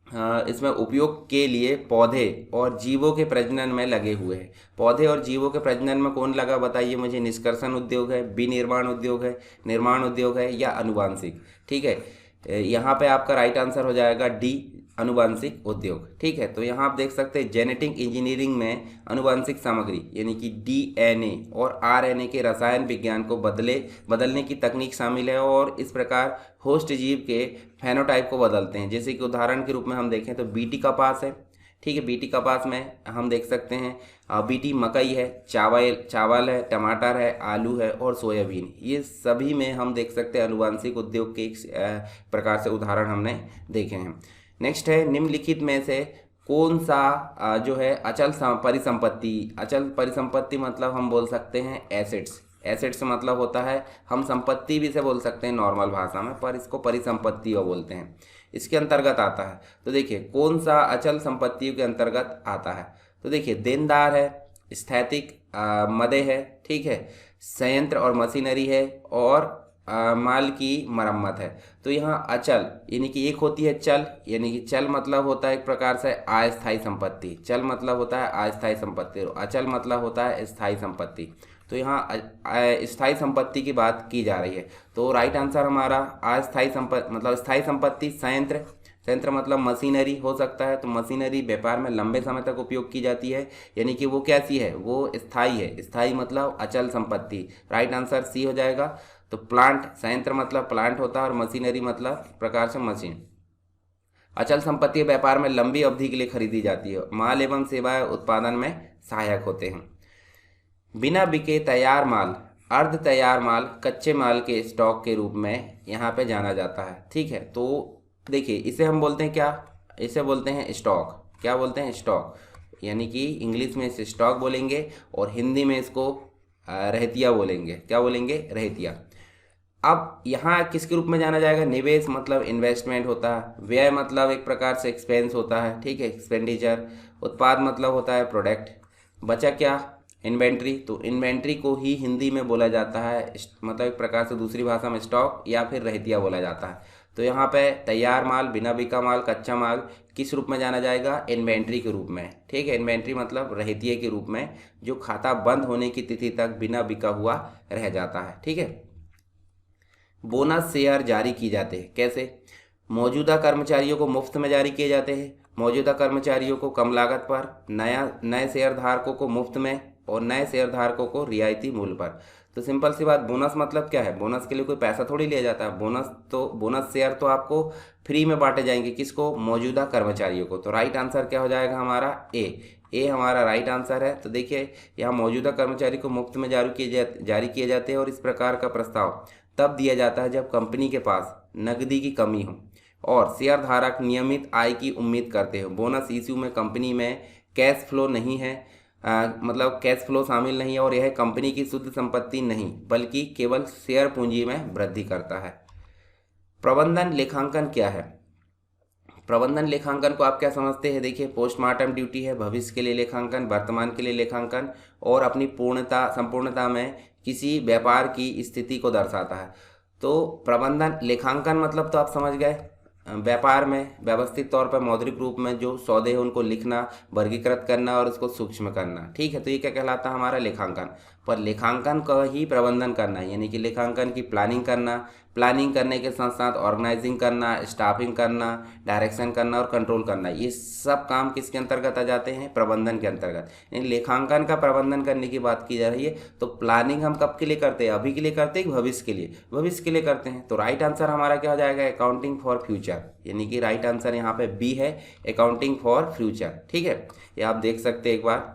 [SPEAKER 1] इसमें उपयोग के लिए पौधे और जीवों के प्रजनन में लगे हुए हैं। पौधे और जीवों के प्रजनन में कौन लगा बताइए मुझे? निष्कर्षण उद्योग है, विनिर्माण उद्योग है, निर्माण उद्योग है, या अनुवांशिक। ठीक है, यहाँ पे आपका राइट आंसर हो जाएगा डी, अनुवांशिक उद्योग। ठीक है, तो यहाँ आप देख सकते हैं जेनेटिक इंजीनियरिंग में अनुवांशिक सामग्री यानी कि डीएनए और आरएनए के रसायन विज्ञान को बदलने की तकनीक शामिल है और इस प्रकार होस्ट जीव के फेनोटाइप को बदलते हैं। जैसे कि उदाहरण के रूप में हम देखें तो बीटी कपास है। ठीक है, बीटी कपास में हम देख सकते हैं बीटी मकई है, चावल है, टमाटर है, आलू है और सोयाबीन। ये सभी में हम देख सकते हैं अनुवांशिक उद्योग के एक प्रकार से उदाहरण हमने देखे हैं। नेक्स्ट है निम्नलिखित में से कौन सा जो है अचल परिसंपत्ति मतलब हम बोल सकते हैं एसेट्स। एसेट्स मतलब होता है, हम संपत्ति भी से बोल सकते हैं नॉर्मल भाषा में, पर इसको परिसंपत्ति बोलते हैं, इसके अंतर्गत आता है। तो देखिए कौन सा अचल संपत्तियों के अंतर्गत आता है। तो देखिए देनदार है, स्थैतिक मदे है, ठीक है, संयंत्र और मशीनरी है और माल की मरम्मत है। तो यहाँ अचल यानी कि एक होती है चल, यानी कि चल मतलब होता है एक प्रकार से अस्थायी संपत्ति। चल मतलब होता है अस्थायी संपत्ति और अचल मतलब होता है स्थायी संपत्ति। तो यहाँ स्थायी संपत्ति की बात की जा रही है। तो राइट आंसर हमारा अस्थायी संपत्ति मतलब स्थायी संपत्ति संयंत्र। संयंत्र मतलब मशीनरी हो सकता है, तो मशीनरी व्यापार में लंबे समय तक उपयोग की जाती है, यानी कि वो कैसी है, वो स्थायी है। स्थायी मतलब अचल संपत्ति, राइट आंसर सी हो जाएगा। तो प्लांट, संयंत्र मतलब प्लांट होता है और मशीनरी मतलब प्रकार से मशीन। अचल संपत्ति व्यापार में लंबी अवधि के लिए खरीदी जाती है, माल एवं सेवाएं उत्पादन में सहायक होते हैं। बिना बिके तैयार माल, अर्ध तैयार माल कच्चे माल के स्टॉक के रूप में यहाँ पे जाना जाता है। ठीक है, तो देखिए इसे हम बोलते हैं क्या, इसे बोलते हैं स्टॉक। क्या बोलते हैं, स्टॉक, यानी कि इंग्लिश में इसे स्टॉक बोलेंगे और हिंदी में इसको रहतिया बोलेंगे। क्या बोलेंगे, रहतिया। अब यहाँ किसके रूप में जाना जाएगा, निवेश मतलब इन्वेस्टमेंट होता है, व्यय मतलब एक प्रकार से एक्सपेंस होता है, ठीक है, एक्सपेंडिचर। उत्पाद मतलब होता है प्रोडक्ट। बचा क्या, इन्वेंट्री। तो इन्वेंट्री को ही हिंदी में बोला जाता है मतलब एक प्रकार से दूसरी भाषा में स्टॉक या फिर रहतिया बोला जाता है। तो यहाँ पे तैयार माल, बिना बिका माल, कच्चा माल किस रूप में जाना जाएगा, इन्वेंट्री के रूप में। ठीक है, इन्वेंट्री मतलब रहतिये के रूप में, जो खाता बंद होने की तिथि तक बिना बिका हुआ रह जाता है। ठीक है, बोनस शेयर जारी किए जाते हैं कैसे, मौजूदा कर्मचारियों को मुफ्त में जारी किए जाते हैं। मौजूदा कर्मचारियों को कम लागत पर, नए शेयरधारकों को मुफ्त में और नए शेयरधारकों को रियायती मूल्य पर। तो सिंपल सी बात, बोनस मतलब क्या है, बोनस के लिए कोई पैसा थोड़ी लिया जाता है। बोनस शेयर तो आपको फ्री में बांटे जाएंगे, किसको, मौजूदा कर्मचारियों को। तो राइट आंसर क्या हो जाएगा हमारा, ए हमारा राइट आंसर है। तो देखिए यहाँ मौजूदा कर्मचारी को मुफ्त में जारी किए जाते हैं और इस प्रकार का प्रस्ताव तब दिया जाता है जब कंपनी के पास नकदी की कमी हो और शेयरधारक नियमित आय की उम्मीद करते हो। बोनस इश्यू में कंपनी में कैश फ्लो नहीं है, मतलब कैश फ्लो शामिल नहीं है और यह कंपनी की शुद्ध संपत्ति नहीं बल्कि केवल शेयर पूंजी में वृद्धि करता है। प्रबंधन लेखांकन क्या है, प्रबंधन लेखांकन को आप क्या समझते हैं। देखिए पोस्टमार्टम ड्यूटी है, भविष्य के लिए लेखांकन, वर्तमान के लिए लेखांकन और अपनी संपूर्णता में किसी व्यापार की स्थिति को दर्शाता है। तो प्रबंधन लेखांकन मतलब तो आप समझ गए, व्यापार में व्यवस्थित तौर पर मौद्रिक रूप में जो सौदे हैं उनको लिखना, वर्गीकृत करना और उसको सूक्ष्म करना। ठीक है, तो ये क्या कहलाता है हमारा लेखांकन। पर लेखांकन का ही प्रबंधन करना है, यानी कि लेखांकन की प्लानिंग करना, प्लानिंग करने के साथ साथ ऑर्गेनाइजिंग करना, स्टाफिंग करना, डायरेक्शन करना और कंट्रोल करना, ये सब काम किसके अंतर्गत आ जाते हैं, प्रबंधन के अंतर्गत। यानी लेखांकन का प्रबंधन करने की बात की जा रही है। तो प्लानिंग हम कब के लिए करते हैं, अभी के लिए करते हैं, भविष्य के लिए, भविष्य के लिए करते हैं। तो राइट आंसर हमारा क्या हो जाएगा, अकाउंटिंग फॉर फ्यूचर, यानी कि राइट आंसर यहाँ पे बी है, अकाउंटिंग फॉर फ्यूचर। ठीक है, ये आप देख सकते हैं। एक बार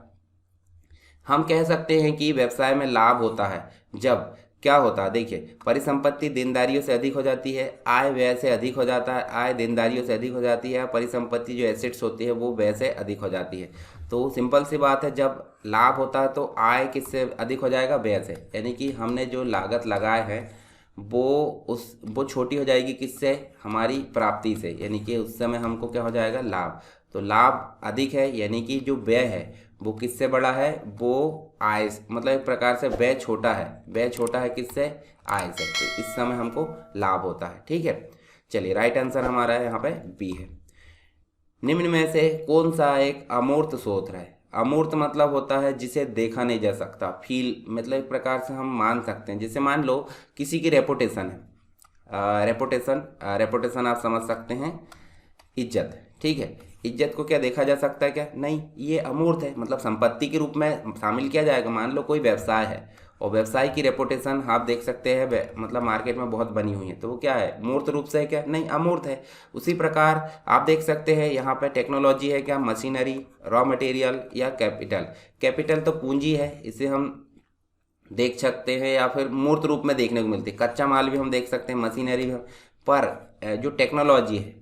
[SPEAKER 1] हम कह सकते हैं कि व्यवसाय में लाभ होता है जब क्या होता है, देखिए परिसंपत्ति देनदारियों से अधिक हो जाती है, आय व्यय से अधिक हो जाता है, आय देनदारियों से अधिक हो जाती है, परिसंपत्ति जो एसेट्स होती है वो व्यय से अधिक हो जाती है। तो सिंपल सी बात है, जब लाभ होता है तो आय किससे अधिक हो जाएगा, व्यय से, यानी कि हमने जो लागत लगाए हैं वो छोटी हो जाएगी किससे, हमारी प्राप्ति से, यानी कि उस समय हमको क्या हो जाएगा, लाभ। तो लाभ अधिक है, यानी कि जो व्यय है वो किससे बड़ा है, वो आय, मतलब एक प्रकार से व्यय छोटा है, व्यय छोटा है किससे, आय से। तो इस समय हमको लाभ होता है। ठीक है, चलिए राइट आंसर हमारा यहाँ पे बी है। निम्न में से कौन सा एक अमूर्त स्रोत है, अमूर्त मतलब होता है जिसे देखा नहीं जा सकता, फील मतलब एक प्रकार से हम मान सकते हैं। जैसे मान लो किसी की रेपुटेशन है, रेपुटेशन आप समझ सकते हैं, इज्जत। ठीक है। इज्जत को क्या देखा जा सकता है क्या? नहीं, ये अमूर्त है, मतलब संपत्ति के रूप में शामिल किया जाएगा। मान लो कोई व्यवसाय है और व्यवसाय की रेपुटेशन आप देख सकते हैं मतलब मार्केट में बहुत बनी हुई है, तो वो क्या है? मूर्त रूप से है क्या? नहीं, अमूर्त है। उसी प्रकार आप देख सकते हैं यहाँ पे टेक्नोलॉजी है क्या? मशीनरी, रॉ मटेरियल या कैपिटल? कैपिटल तो पूंजी है, इसे हम देख सकते हैं या फिर मूर्त रूप में देखने को मिलती है। कच्चा माल भी हम देख सकते हैं, मशीनरी भी पर जो टेक्नोलॉजी है,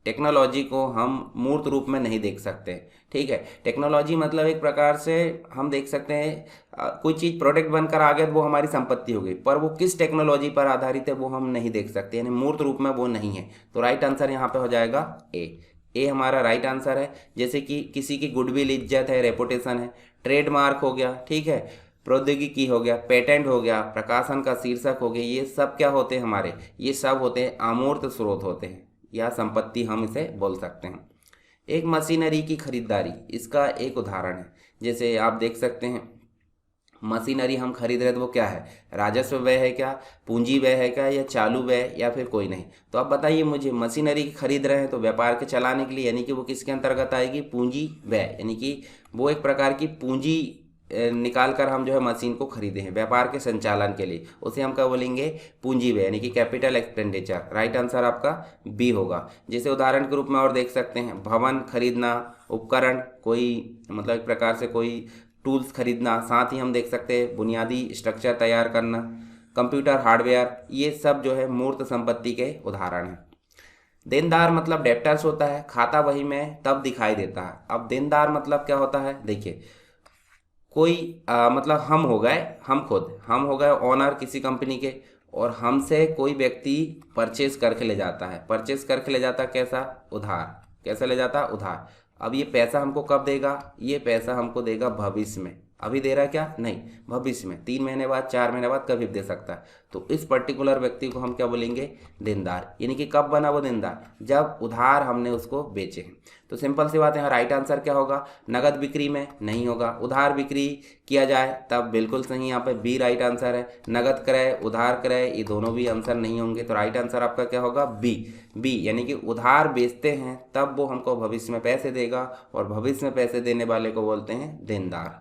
[SPEAKER 1] टेक्नोलॉजी को हम मूर्त रूप में नहीं देख सकते। ठीक है, टेक्नोलॉजी मतलब एक प्रकार से हम देख सकते हैं कोई चीज़ प्रोडक्ट बनकर आ गया तो वो हमारी संपत्ति हो गई, पर वो किस टेक्नोलॉजी पर आधारित है वो हम नहीं देख सकते, यानी मूर्त रूप में वो नहीं है। तो राइट आंसर यहाँ पे हो जाएगा ए हमारा राइट आंसर है। जैसे कि किसी की गुडविल, इज्जत है, रेपुटेशन है, ट्रेडमार्क हो गया, ठीक है, प्रौद्योगिकी हो गया, पेटेंट हो गया, प्रकाशन का शीर्षक हो गया, ये सब क्या होते हैं हमारे? ये सब होते हैं अमूर्त स्रोत होते हैं या संपत्ति हम इसे बोल सकते हैं। एक मशीनरी की खरीदारी, इसका एक उदाहरण है। जैसे आप देख सकते हैं मशीनरी हम खरीद रहे हैं तो वो क्या है? राजस्व व्यय है क्या? पूंजी व्यय है क्या? या चालू व्यय या फिर कोई नहीं? तो आप बताइए मुझे, मशीनरी खरीद रहे हैं तो व्यापार के चलाने के लिए, यानी कि वो किसके अंतर्गत आएगी? पूंजी व्यय, यानी कि वो एक प्रकार की पूंजी निकाल कर हम जो है मशीन को खरीदे हैं व्यापार के संचालन के लिए, उसे हम क्या बोलेंगे? पूंजी व्यय, यानी कि कैपिटल एक्सपेंडिचर। राइट आंसर आपका बी होगा। जैसे उदाहरण के रूप में और देख सकते हैं भवन खरीदना, उपकरण कोई मतलब एक प्रकार से कोई टूल्स खरीदना, साथ ही हम देख सकते हैं बुनियादी स्ट्रक्चर तैयार करना, कंप्यूटर हार्डवेयर, ये सब जो है मूर्त संपत्ति के उदाहरण हैं। देनदार मतलब डेप्टर्स होता है, खाता बही में तब दिखाई देता है। अब देनदार मतलब क्या होता है? देखिए कोई मतलब हम हो गए, हम हो गए ओनर किसी कंपनी के, और हमसे कोई व्यक्ति परचेज करके ले जाता है। परचेज करके ले जाता कैसा? उधार। कैसे ले जाता? उधार। अब ये पैसा हमको कब देगा? ये पैसा हमको देगा भविष्य में। अभी दे रहा है क्या? नहीं, भविष्य में 3 महीने बाद, 4 महीने बाद कभी भी दे सकता है। तो इस पर्टिकुलर व्यक्ति को हम क्या बोलेंगे? देनदार। यानी कि कब बना वो देनदार? जब उधार हमने उसको बेचे हैं। तो सिंपल सी बात है, यहाँ राइट आंसर क्या होगा? नगद बिक्री में नहीं होगा, उधार बिक्री किया जाए तब बिल्कुल सही, यहाँ पे बी राइट आंसर है। नगद क्रय, उधार क्रय, ये दोनों भी आंसर नहीं होंगे, तो राइट आंसर आपका क्या होगा? बी, यानी कि उधार बेचते हैं तब वो हमको भविष्य में पैसे देगा, और भविष्य में पैसे देने वाले को बोलते हैं देनदार।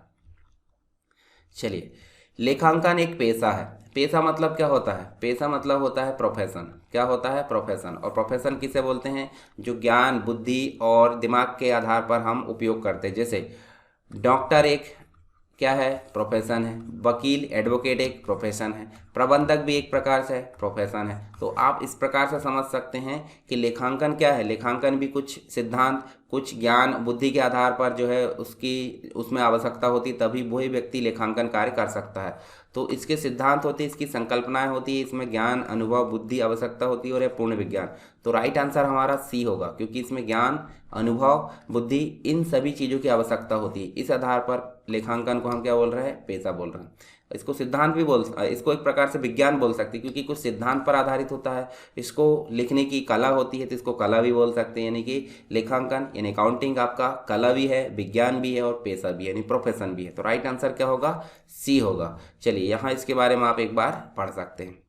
[SPEAKER 1] चलिए, लेखांकन एक पेशा है। पेशा मतलब क्या होता है? पेशा मतलब होता है प्रोफेशन। क्या होता है? प्रोफेशन। और प्रोफेशन किसे बोलते हैं? जो ज्ञान, बुद्धि और दिमाग के आधार पर हम उपयोग करते हैं। जैसे डॉक्टर एक क्या है? प्रोफेशन है। वकील, एडवोकेट एक प्रोफेशन है। प्रबंधक भी एक प्रकार से प्रोफेशन है। तो आप इस प्रकार से समझ सकते हैं कि लेखांकन क्या है? लेखांकन भी कुछ सिद्धांत, कुछ ज्ञान, बुद्धि के आधार पर जो है उसमें आवश्यकता होती, तभी वही व्यक्ति लेखांकन कार्य कर सकता है। तो इसके सिद्धांत होते हैं, इसकी संकल्पनाएं होती है, इसमें ज्ञान, अनुभव, बुद्धि आवश्यकता होती है, और यह पूर्ण विज्ञान। तो राइट आंसर हमारा सी होगा, क्योंकि इसमें ज्ञान, अनुभव, बुद्धि, इन सभी चीज़ों की आवश्यकता होती है। इस आधार पर लेखांकन को हम क्या बोल रहे हैं? पेशा बोल रहे हैं। इसको सिद्धांत भी इसको एक प्रकार से विज्ञान बोल सकते हैं, क्योंकि कुछ सिद्धांत पर आधारित होता है। इसको लिखने की कला होती है, तो इसको कला भी बोल सकते हैं। यानी कि लेखांकन यानी अकाउंटिंग आपका कला भी है, विज्ञान भी है और पेशा भी है, यानी प्रोफेशन भी है। तो राइट आंसर क्या होगा? सी होगा। चलिए, यहाँ इसके बारे में आप एक बार पढ़ सकते हैं।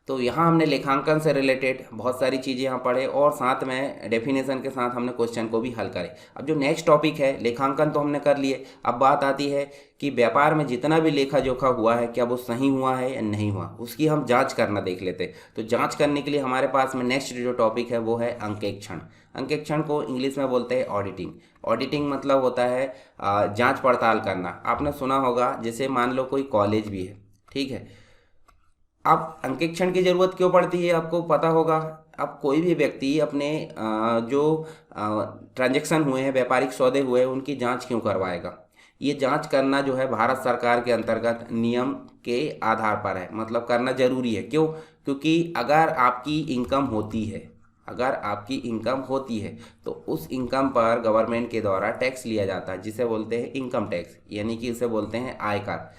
[SPEAKER 1] तो यहाँ हमने लेखांकन से रिलेटेड बहुत सारी चीज़ें यहाँ पढ़े, और साथ में डेफिनेशन के साथ हमने क्वेश्चन को भी हल करे। अब जो नेक्स्ट टॉपिक है, लेखांकन तो हमने कर लिए, अब बात आती है कि व्यापार में जितना भी लेखा जोखा हुआ है, क्या वो सही हुआ है या नहीं हुआ, उसकी हम जांच करना देख लेते। तो जांच करने के लिए हमारे पास में नेक्स्ट जो टॉपिक है वो है अंकेक्षण। अंकेक्षण को इंग्लिश में बोलते हैं ऑडिटिंग। ऑडिटिंग मतलब होता है जांच पड़ताल करना। आपने सुना होगा, जैसे मान लो कोई कॉलेज भी है, ठीक है, अब अंकेक्षण की जरूरत क्यों पड़ती है आपको पता होगा। अब कोई भी व्यक्ति अपने जो ट्रांजैक्शन हुए हैं, व्यापारिक सौदे हुए हैं, उनकी जांच क्यों करवाएगा? ये जांच करना जो है भारत सरकार के अंतर्गत नियम के आधार पर है, मतलब करना जरूरी है। क्यों? क्योंकि अगर आपकी इनकम होती है तो उस इनकम पर गवर्नमेंट के द्वारा टैक्स लिया जाता है, जिसे बोलते हैं इनकम टैक्स, यानी कि इसे बोलते हैं आयकर।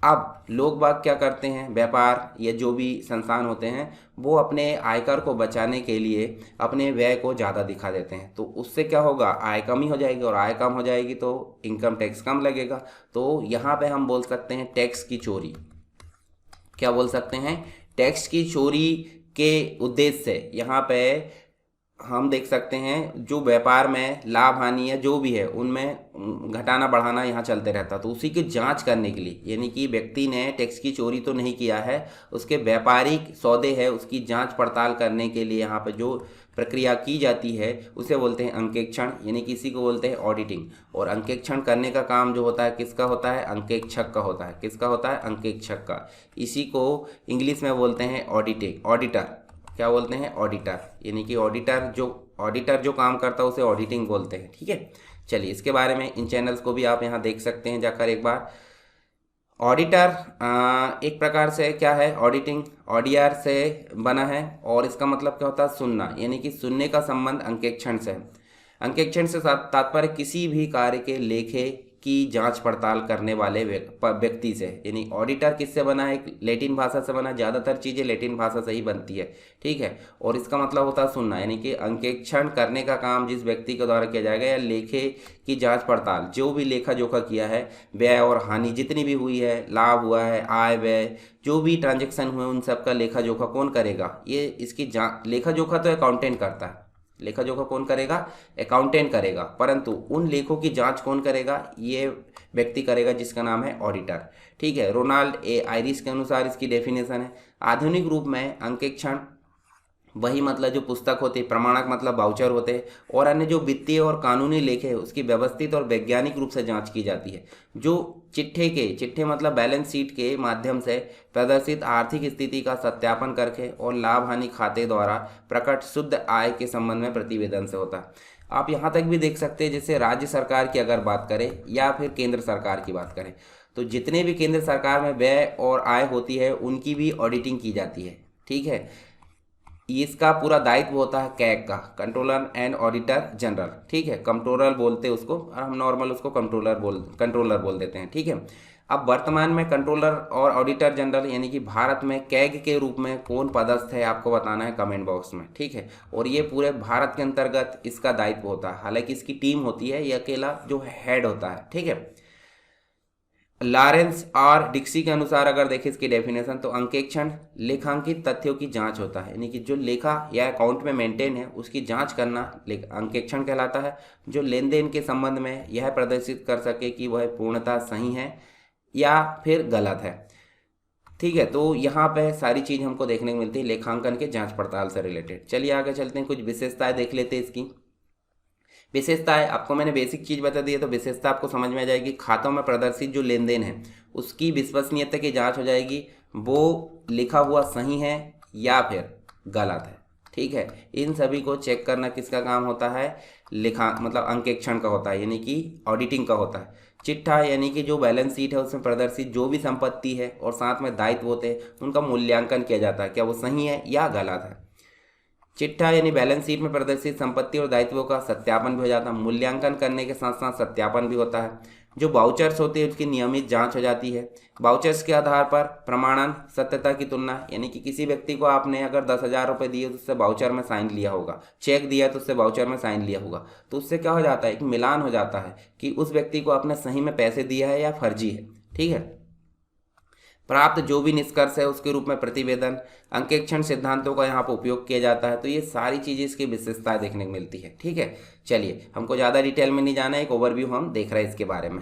[SPEAKER 1] अब लोग बाग क्या करते हैं, व्यापार या जो भी संस्थान होते हैं, वो अपने आयकर को बचाने के लिए अपने व्यय को ज़्यादा दिखा देते हैं। तो उससे क्या होगा? आय कम ही हो जाएगी, और आय कम हो जाएगी तो इनकम टैक्स कम लगेगा। तो यहाँ पे हम बोल सकते हैं टैक्स की चोरी। क्या बोल सकते हैं? टैक्स की चोरी के उद्देश्य से यहाँ पे हम देख सकते हैं जो व्यापार में लाभ हानि है जो भी है उनमें घटाना बढ़ाना यहाँ चलते रहता, तो उसी की जांच करने के लिए, यानी कि व्यक्ति ने टैक्स की चोरी तो नहीं किया है, उसके व्यापारिक सौदे है उसकी जांच पड़ताल करने के लिए यहाँ पे जो प्रक्रिया की जाती है उसे बोलते हैं अंकेक्षण, यानी कि इसी को बोलते हैं ऑडिटिंग। और अंकेक्षण करने का काम जो होता है किसका होता है, अंकेक्षक का होता है। किसका होता है, अंकेक्षक का। इसी को इंग्लिश में बोलते हैं ऑडिटर। क्या बोलते हैं, ऑडिटर, यानी कि ऑडिटर जो काम करता है उसे ऑडिटिंग बोलते हैं। ठीक है, चलिए इसके बारे में इन चैनल्स को भी आप यहाँ देख सकते हैं जाकर एक बार। ऑडिटर एक प्रकार से क्या है, ऑडिटिंग ऑडियर से बना है, और इसका मतलब क्या होता है, सुनना, यानी कि सुनने का संबंध अंकेक्षण से है। अंकेक्षण से तात्पर्य किसी भी कार्य के लेखे की जांच पड़ताल करने वाले व्यक्ति से, यानी ऑडिटर किससे बना है, एक लैटिन भाषा से बना है, ज़्यादातर चीज़ें लैटिन भाषा से ही बनती है। ठीक है, और इसका मतलब होता है सुनना, यानी कि अंकेक्षण करने का काम जिस व्यक्ति के द्वारा किया जाएगा, या लेखे की जांच पड़ताल, जो भी लेखा जोखा किया है, व्यय और हानि जितनी भी हुई है, लाभ हुआ है, आय व्यय जो भी ट्रांजेक्शन हुए उन सब का लेखा जोखा कौन करेगा, ये इसकी लेखा जोखा तो अकाउंटेंट करता है। लेखा जोखा कौन करेगा, अकाउंटेंट करेगा, परंतु उन लेखों की जांच कौन करेगा, ये व्यक्ति करेगा जिसका नाम है ऑडिटर। ठीक है, रोनाल्ड ए आयरिश के अनुसार इसकी डेफिनेशन है, आधुनिक रूप में अंकेक्षण वही मतलब जो पुस्तक होते, प्रमाणक मतलब वाउचर होते हैं, और अन्य जो वित्तीय और कानूनी लेखे है उसकी व्यवस्थित और वैज्ञानिक रूप से जांच की जाती है, जो चिट्ठे मतलब बैलेंस शीट के माध्यम से प्रदर्शित आर्थिक स्थिति का सत्यापन करके और लाभ हानि खाते द्वारा प्रकट शुद्ध आय के संबंध में प्रतिवेदन से होता है। आप यहाँ तक भी देख सकते हैं, जैसे राज्य सरकार की अगर बात करें या फिर केंद्र सरकार की बात करें, तो जितने भी केंद्र सरकार में व्यय और आय होती है उनकी भी ऑडिटिंग की जाती है। ठीक है, इसका पूरा दायित्व होता है कैग का, कंट्रोलर एंड ऑडिटर जनरल। ठीक है, कंट्रोलर बोलते हैं उसको, और हम नॉर्मल उसको कंट्रोलर बोल देते हैं। ठीक है, अब वर्तमान में कंट्रोलर और ऑडिटर जनरल यानी कि भारत में कैग के रूप में कौन पदस्थ है आपको बताना है कमेंट बॉक्स में। ठीक है, और ये पूरे भारत के अंतर्गत इसका दायित्व होता है, हालांकि इसकी टीम होती है, ये अकेला जो हेड होता है। ठीक है, लॉरेंस और डिक्सी के अनुसार अगर देखें इसकी डेफिनेशन, तो अंकेक्षण लेखांकित तथ्यों की जांच होता है, यानी कि जो लेखा या अकाउंट में मेंटेन है उसकी जांच करना अंकेक्षण कहलाता है, जो लेन देन के संबंध में यह प्रदर्शित कर सके कि वह पूर्णतः सही है या फिर गलत है। ठीक है, तो यहाँ पे सारी चीज़ हमको देखने को मिलती है लेखांकन के जांच पड़ताल से रिलेटेड। चलिए आगे चलते हैं, कुछ विशेषताएं देख लेते हैं इसकी। विशेषताएं आपको मैंने बेसिक चीज़ बता दी है, तो विशेषता आपको समझ में आ जाएगी। खातों में प्रदर्शित जो लेन देन है उसकी विश्वसनीयता की जांच हो जाएगी, वो लिखा हुआ सही है या फिर गलत है। ठीक है, इन सभी को चेक करना किसका काम होता है, लिखा मतलब अंकेक्षण का होता है, यानी कि ऑडिटिंग का होता है। चिट्ठा यानी कि जो बैलेंस शीट है उसमें प्रदर्शित जो भी संपत्ति है और साथ में दायित्व होते हैं उनका मूल्यांकन किया जाता है, क्या वो सही है या गलत है। चिट्ठा यानी बैलेंस शीट में प्रदर्शित संपत्ति और दायित्वों का सत्यापन भी हो जाता है, मूल्यांकन करने के साथ साथ सत्यापन भी होता है। जो बाउचर्स होते हैं उसकी नियमित जांच हो जाती है। बाउचर्स के आधार पर प्रमाणन सत्यता की तुलना, यानी कि किसी व्यक्ति को आपने अगर 10,000 रुपये दिए तो उससे बाउचर में साइन लिया होगा, चेक दिया तो उससे बाउचर में साइन लिया होगा, तो उससे क्या हो जाता है, एक मिलान हो जाता है कि उस व्यक्ति को आपने सही में पैसे दिया है या फर्जी है। ठीक है, प्राप्त जो भी निष्कर्ष है उसके रूप में प्रतिवेदन, अंकेक्षण सिद्धांतों का यहाँ पर उपयोग किया जाता है। तो ये सारी चीज़ें इसकी विशेषताएं देखने को मिलती है। ठीक है, चलिए हमको ज़्यादा डिटेल में नहीं जाना है, एक ओवरव्यू हम देख रहे हैं इसके बारे में।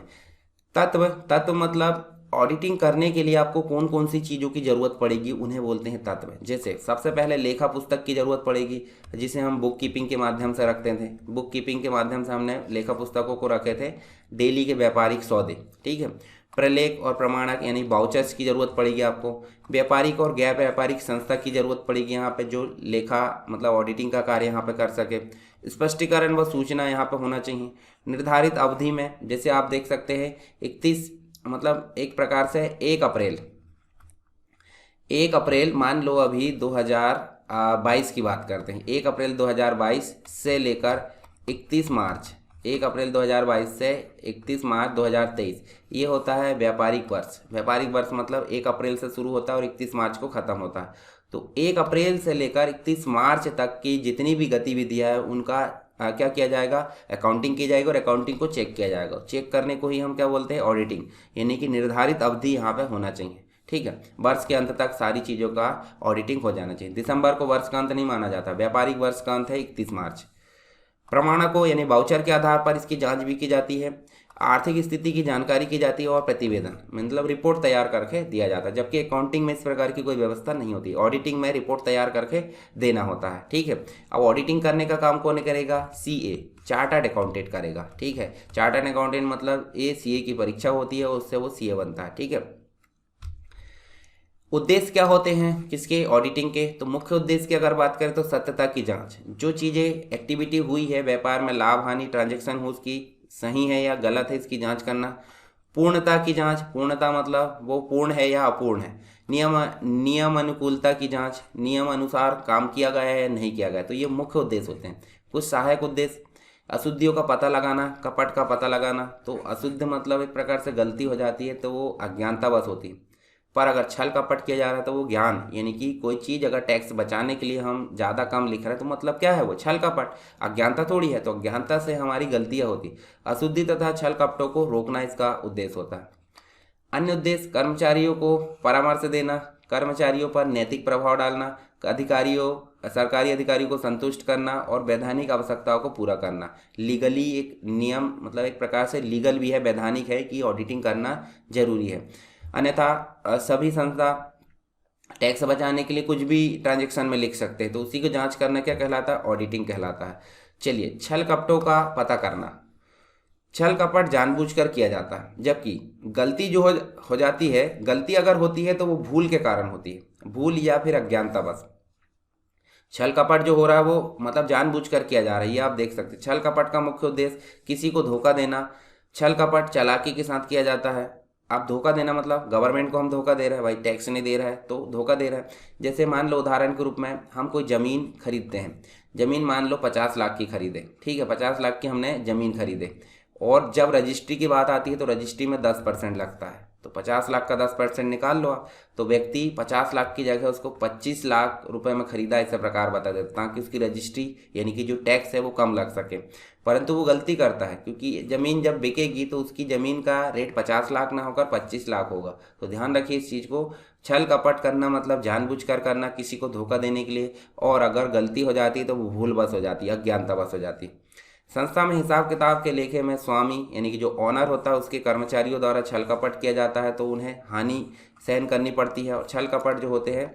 [SPEAKER 1] तत्व मतलब ऑडिटिंग करने के लिए आपको कौन कौन सी चीज़ों की ज़रूरत पड़ेगी उन्हें बोलते हैं तत्व। जैसे सबसे पहले लेखा पुस्तक की ज़रूरत पड़ेगी, जिसे हम बुक कीपिंग के माध्यम से रखते थे। बुक कीपिंग के माध्यम से हमने लेखा पुस्तकों को रखे थे, डेली के व्यापारिक सौदे। ठीक है, प्रलेख और प्रमाणक यानी बाउचर्स की ज़रूरत पड़ेगी आपको। व्यापारिक और गैर व्यापारिक संस्था की ज़रूरत पड़ेगी यहाँ पे, जो लेखा मतलब ऑडिटिंग का कार्य यहाँ पे कर सके। स्पष्टीकरण व सूचना यहाँ पे होना चाहिए। निर्धारित अवधि में, जैसे आप देख सकते हैं 31 मतलब एक प्रकार से 1 अप्रैल मान लो अभी 2022 की बात करते हैं, 1 अप्रैल 2022 से लेकर 31 मार्च 1 अप्रैल 2022 से 31 मार्च 2023 ये होता है व्यापारिक वर्ष। व्यापारिक वर्ष मतलब 1 अप्रैल से शुरू होता है और 31 मार्च को ख़त्म होता है। तो 1 अप्रैल से लेकर 31 मार्च तक की जितनी भी गतिविधियाँ है उनका क्या किया जाएगा, अकाउंटिंग की जाएगी और अकाउंटिंग को चेक किया जाएगा। चेक करने को ही हम क्या बोलते हैं, ऑडिटिंग, यानी कि निर्धारित अवधि यहाँ पे होना चाहिए। ठीक है। वर्ष के अंत तक सारी चीज़ों का ऑडिटिंग हो जाना चाहिए। दिसंबर को वर्ष का अंत नहीं माना जाता, व्यापारिक वर्ष का अंत है 31 मार्च। प्रमाणकों यानी वाउचर के आधार पर इसकी जांच भी की जाती है। आर्थिक स्थिति की जानकारी की जाती है और प्रतिवेदन मतलब रिपोर्ट तैयार करके दिया जाता है, जबकि अकाउंटिंग में इस प्रकार की कोई व्यवस्था नहीं होती। ऑडिटिंग में रिपोर्ट तैयार करके देना होता है, ठीक है। अब ऑडिटिंग करने का काम कौन करेगा? सीए, चार्टर्ड अकाउंटेंट करेगा, ठीक है। चार्टर्ड अकाउंटेंट मतलब सीए की परीक्षा होती है, उससे वो सीए बनता है, ठीक है। उद्देश्य क्या होते हैं किसके? ऑडिटिंग के। तो मुख्य उद्देश्य की अगर बात करें तो सत्यता की जांच, जो चीज़ें एक्टिविटी हुई है व्यापार में, लाभ हानि ट्रांजैक्शन हो, उसकी सही है या गलत है इसकी जांच करना। पूर्णता की जांच, पूर्णता मतलब वो पूर्ण है या अपूर्ण है। नियम अनुकूलता की जांच, नियम अनुसार काम किया गया है या नहीं किया गया। तो ये मुख्य उद्देश्य होते हैं। कुछ सहायक उद्देश्य, अशुद्धियों का पता लगाना, कपट का पता लगाना। तो अशुद्ध मतलब एक प्रकार से गलती हो जाती है तो वो अज्ञानतावश होती है। पर अगर छल कपट किया जा रहा है तो वो ज्ञान, यानी कि कोई चीज़ अगर टैक्स बचाने के लिए हम ज़्यादा कम लिख रहे हैं तो मतलब क्या है? वो छल कपट, अज्ञानता थोड़ी है। तो अज्ञानता से हमारी गलतियाँ होती। अशुद्धि तथा छल कपटों को रोकना इसका उद्देश्य होता है। अन्य उद्देश्य, कर्मचारियों को परामर्श देना, कर्मचारियों पर नैतिक प्रभाव डालना, सरकारी अधिकारियों को संतुष्ट करना और वैधानिक आवश्यकताओं को पूरा करना। लीगली एक नियम मतलब एक प्रकार से लीगल भी है, वैधानिक है कि ऑडिटिंग करना जरूरी है। अन्यथा सभी संस्था टैक्स बचाने के लिए कुछ भी ट्रांजैक्शन में लिख सकते हैं, तो उसी को जांच करना क्या कहलाता है? ऑडिटिंग कहलाता है। चलिए, छल कपटों का पता करना। छल कपट जानबूझकर किया जाता है, जबकि गलती जो हो जाती है, गलती अगर होती है तो वो भूल के कारण होती है, भूल या फिर अज्ञानता बस। छल कपट जो हो रहा है वो मतलब जानबूझकर किया जा रहा है, ये आप देख सकते हैं। छल कपट का मुख्य उद्देश्य किसी को धोखा देना। छल कपट चालाकी के साथ किया जाता है। आप धोखा देना मतलब गवर्नमेंट को हम धोखा दे रहे हैं, भाई टैक्स नहीं दे रहा है तो धोखा दे रहा है। जैसे मान लो उदाहरण के रूप में हम कोई ज़मीन खरीदते हैं, ज़मीन मान लो 50 लाख की खरीदे, ठीक है, 50 लाख की हमने ज़मीन खरीदे, और जब रजिस्ट्री की बात आती है तो रजिस्ट्री में 10% लगता है। तो 50 लाख का 10% निकाल लो आप, तो व्यक्ति 50 लाख की जगह उसको 25 लाख रुपए में खरीदा, ऐसे प्रकार बता देता ताकि उसकी रजिस्ट्री यानी कि जो टैक्स है वो कम लग सके। परंतु वो गलती करता है, क्योंकि ज़मीन जब बिकेगी तो उसकी ज़मीन का रेट 50 लाख ना होकर 25 लाख होगा। तो ध्यान रखिए इस चीज़ को। छल कपट करना मतलब जानबूझकर करना किसी को धोखा देने के लिए, और अगर गलती हो जाती है तो वो भूलवश हो जाती है, अज्ञानतावश हो जाती है। संस्था में हिसाब किताब के लेखे में स्वामी यानी कि जो ऑनर होता है उसके कर्मचारियों द्वारा छल कपट किया जाता है तो उन्हें हानि सहन करनी पड़ती है। और छल कपट जो होते हैं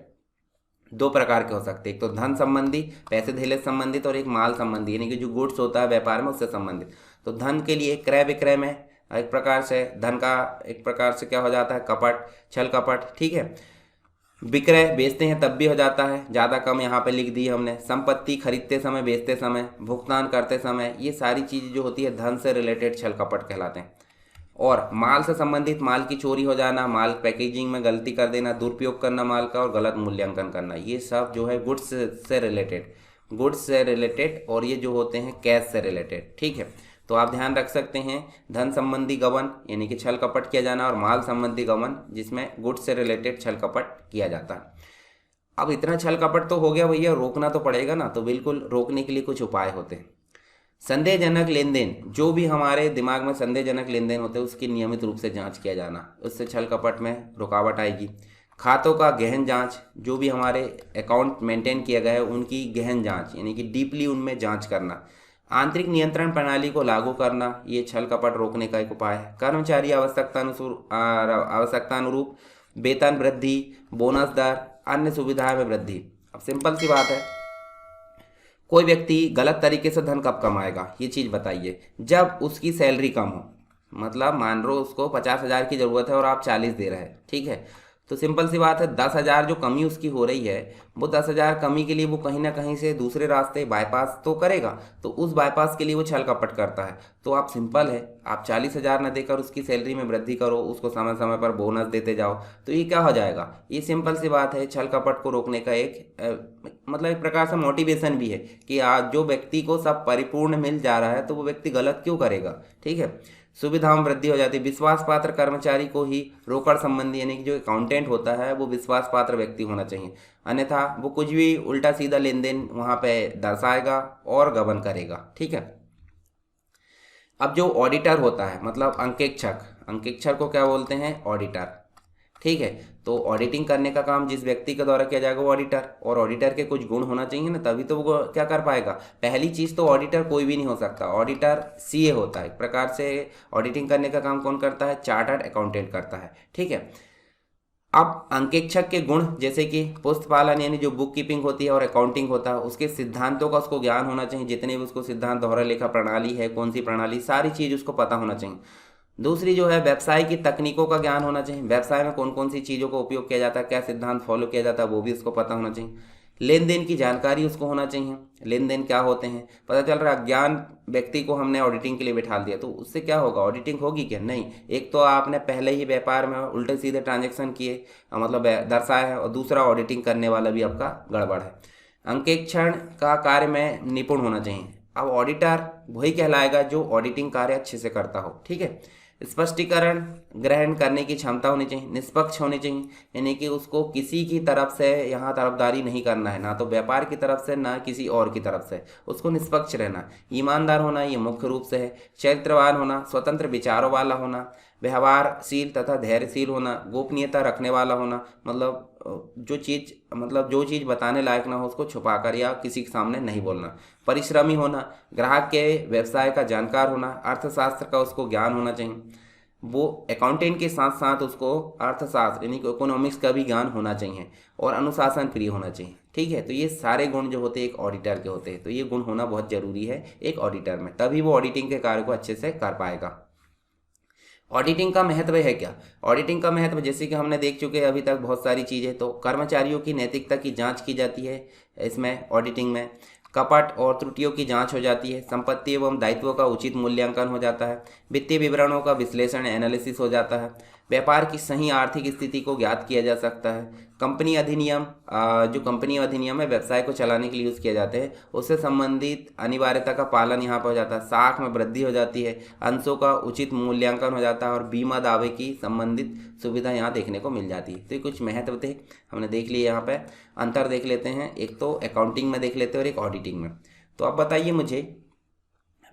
[SPEAKER 1] दो प्रकार के हो सकते हैं, एक तो धन संबंधी, पैसे धेले संबंधित, और एक माल संबंधी यानी कि जो गुड्स होता है व्यापार में उससे संबंधित। तो धन के लिए क्रय विक्रय में एक प्रकार से धन का एक प्रकार से क्या हो जाता है? कपट, छल कपट, ठीक है। विक्रय बेचते हैं तब भी हो जाता है, ज़्यादा कम यहाँ पे लिख दी हमने। संपत्ति खरीदते समय, बेचते समय, भुगतान करते समय, ये सारी चीज़ जो होती है धन से रिलेटेड छल कपट कहलाते हैं। और माल से संबंधित, माल की चोरी हो जाना, माल पैकेजिंग में गलती कर देना, दुरुपयोग करना माल का और गलत मूल्यांकन करना, ये सब जो है गुड्स से रिलेटेड, गुड्स से रिलेटेड, और ये जो होते हैं कैश से रिलेटेड, ठीक है। तो आप ध्यान रख सकते हैं धन संबंधी गबन यानी कि छल कपट किया जाना, और माल संबंधी गबन जिसमें गुड्स से रिलेटेड छल कपट किया जाता है। अब इतना छल कपट तो हो गया भैया, रोकना तो पड़ेगा ना, तो बिल्कुल रोकने के लिए कुछ उपाय होते हैं। संदेहजनक लेन देन, जो भी हमारे दिमाग में संदेहजनक लेन देन होते हैं उसकी नियमित रूप से जांच किया जाना, उससे छल कपट में रुकावट आएगी। खातों का गहन जांच, जो भी हमारे अकाउंट मेंटेन किया गया है उनकी गहन जांच यानी कि डीपली उनमें जांच करना। आंतरिक नियंत्रण प्रणाली को लागू करना, ये छल कपट रोकने का एक उपाय है। कर्मचारी आवश्यकता अनुरूप वेतन वृद्धि, बोनस दर, अन्य सुविधाएं में वृद्धि। अब सिंपल सी बात है, कोई व्यक्ति गलत तरीके से धन कब कमाएगा ये चीज़ बताइए? जब उसकी सैलरी कम हो, मतलब मान लो उसको 50,000 की ज़रूरत है और आप 40 दे रहे हैं, ठीक है। तो सिंपल सी बात है 10,000 जो कमी उसकी हो रही है, वो 10,000 कमी के लिए वो कहीं ना कहीं से दूसरे रास्ते बाईपास तो करेगा, तो उस बाईपास के लिए वो छल कपट करता है। तो आप सिंपल है, आप 40,000 न देकर उसकी सैलरी में वृद्धि करो, उसको समय समय पर बोनस देते जाओ, तो ये क्या हो जाएगा? ये सिंपल सी बात है, छल कपट को रोकने का एक मतलब एक प्रकार से मोटिवेशन भी है कि आज जो व्यक्ति को सब परिपूर्ण मिल जा रहा है तो वो व्यक्ति गलत क्यों करेगा, ठीक है। सुविधाओं में वृद्धि हो जाती है। विश्वास पात्र कर्मचारी को ही रोकड़ संबंधी यानी कि जो अकाउंटेंट होता है वो विश्वास पात्र व्यक्ति होना चाहिए, अन्यथा वो कुछ भी उल्टा सीधा लेन देन वहाँ पे दर्शाएगा और गबन करेगा, ठीक है। अब जो ऑडिटर होता है मतलब अंकेक्षक, अंकेक्षक को क्या बोलते हैं? ऑडिटर। ठीक है। तो ऑडिटिंग करने का काम जिस व्यक्ति के द्वारा किया जाएगा वो ऑडिटर, और ऑडिटर के कुछ गुण होना चाहिए ना, तभी तो वो क्या कर पाएगा। पहली चीज़ तो ऑडिटर कोई भी नहीं हो सकता, ऑडिटर सीए होता है एक प्रकार से। ऑडिटिंग करने का काम कौन करता है, चार्टर्ड अकाउंटेंट करता है, ठीक है। अब अंकेक्षक के गुण जैसे कि पुस्तपालन यानी जो बुक कीपिंग होती है और अकाउंटिंग होता है उसके सिद्धांतों का उसको ज्ञान होना चाहिए, जितने भी उसको सिद्धांत, दोहरा लेखा प्रणाली है, कौन सी प्रणाली, सारी चीज़ उसको पता होना चाहिए। दूसरी जो है व्यवसाय की तकनीकों का ज्ञान होना चाहिए, व्यवसाय में कौन कौन सी चीज़ों का उपयोग किया जाता है, क्या सिद्धांत फॉलो किया जाता है वो भी उसको पता होना चाहिए। लेन देन की जानकारी उसको होना चाहिए, लेन देन क्या होते हैं पता चल रहा है। अज्ञान व्यक्ति को हमने ऑडिटिंग के लिए बिठा दिया तो उससे क्या होगा, ऑडिटिंग होगी क्या, नहीं। एक तो आपने पहले ही व्यापार में उल्टे सीधे ट्रांजेक्शन किए, मतलब दर्शाया है, और दूसरा ऑडिटिंग करने वाला भी आपका गड़बड़ है। अंकेक्षण का कार्य में निपुण होना चाहिए। अब ऑडिटर वही कहलाएगा जो ऑडिटिंग कार्य अच्छे से करता हो, ठीक है। स्पष्टीकरण ग्रहण करने की क्षमता होनी चाहिए, निष्पक्ष होनी चाहिए, यानी कि उसको किसी की तरफ से यहाँ तरफदारी नहीं करना है, ना तो व्यापार की तरफ से ना किसी और की तरफ से, उसको निष्पक्ष रहना। ईमानदार होना ये मुख्य रूप से है। चरित्रवान होना, स्वतंत्र विचारों वाला होना, व्यवहारशील तथा धैर्यशील होना, गोपनीयता रखने वाला होना, मतलब जो चीज़ बताने लायक ना हो उसको छुपाकर या किसी के सामने नहीं बोलना। परिश्रमी होना, ग्राहक के व्यवसाय का जानकार होना, अर्थशास्त्र का उसको ज्ञान होना चाहिए। वो अकाउंटेंट के साथ साथ उसको अर्थशास्त्र यानी कि इकोनॉमिक्स का भी ज्ञान होना चाहिए, और अनुशासन प्रिय होना चाहिए, ठीक है। तो ये सारे गुण जो होते हैं एक ऑडिटर के होते हैं, तो ये गुण होना बहुत जरूरी है एक ऑडिटर में, तभी वो ऑडिटिंग के कार्य को अच्छे से कर पाएगा। ऑडिटिंग का महत्व है क्या, ऑडिटिंग का महत्व जैसे कि हमने देख चुके हैं अभी तक बहुत सारी चीज़ें। तो कर्मचारियों की नैतिकता की जांच की जाती है इसमें ऑडिटिंग में, कपट और त्रुटियों की जांच हो जाती है, संपत्ति एवं दायित्वों का उचित मूल्यांकन हो जाता है, वित्तीय विवरणों का विश्लेषण एनालिसिस हो जाता है, व्यापार की सही आर्थिक स्थिति को ज्ञात किया जा सकता है। कंपनी अधिनियम, जो कंपनी अधिनियम है व्यवसाय को चलाने के लिए यूज़ किए जाते हैं, उससे संबंधित अनिवार्यता का पालन यहाँ पर हो जाता है, साख में वृद्धि हो जाती है, अंशों का उचित मूल्यांकन हो जाता है, और बीमा दावे की संबंधित सुविधा यहाँ देखने को मिल जाती है। तो ये कुछ महत्व थे हमने देख लिए, यहाँ पे अंतर देख लेते हैं, एक तो अकाउंटिंग में देख लेते हैं और एक ऑडिटिंग में। तो अब बताइए मुझे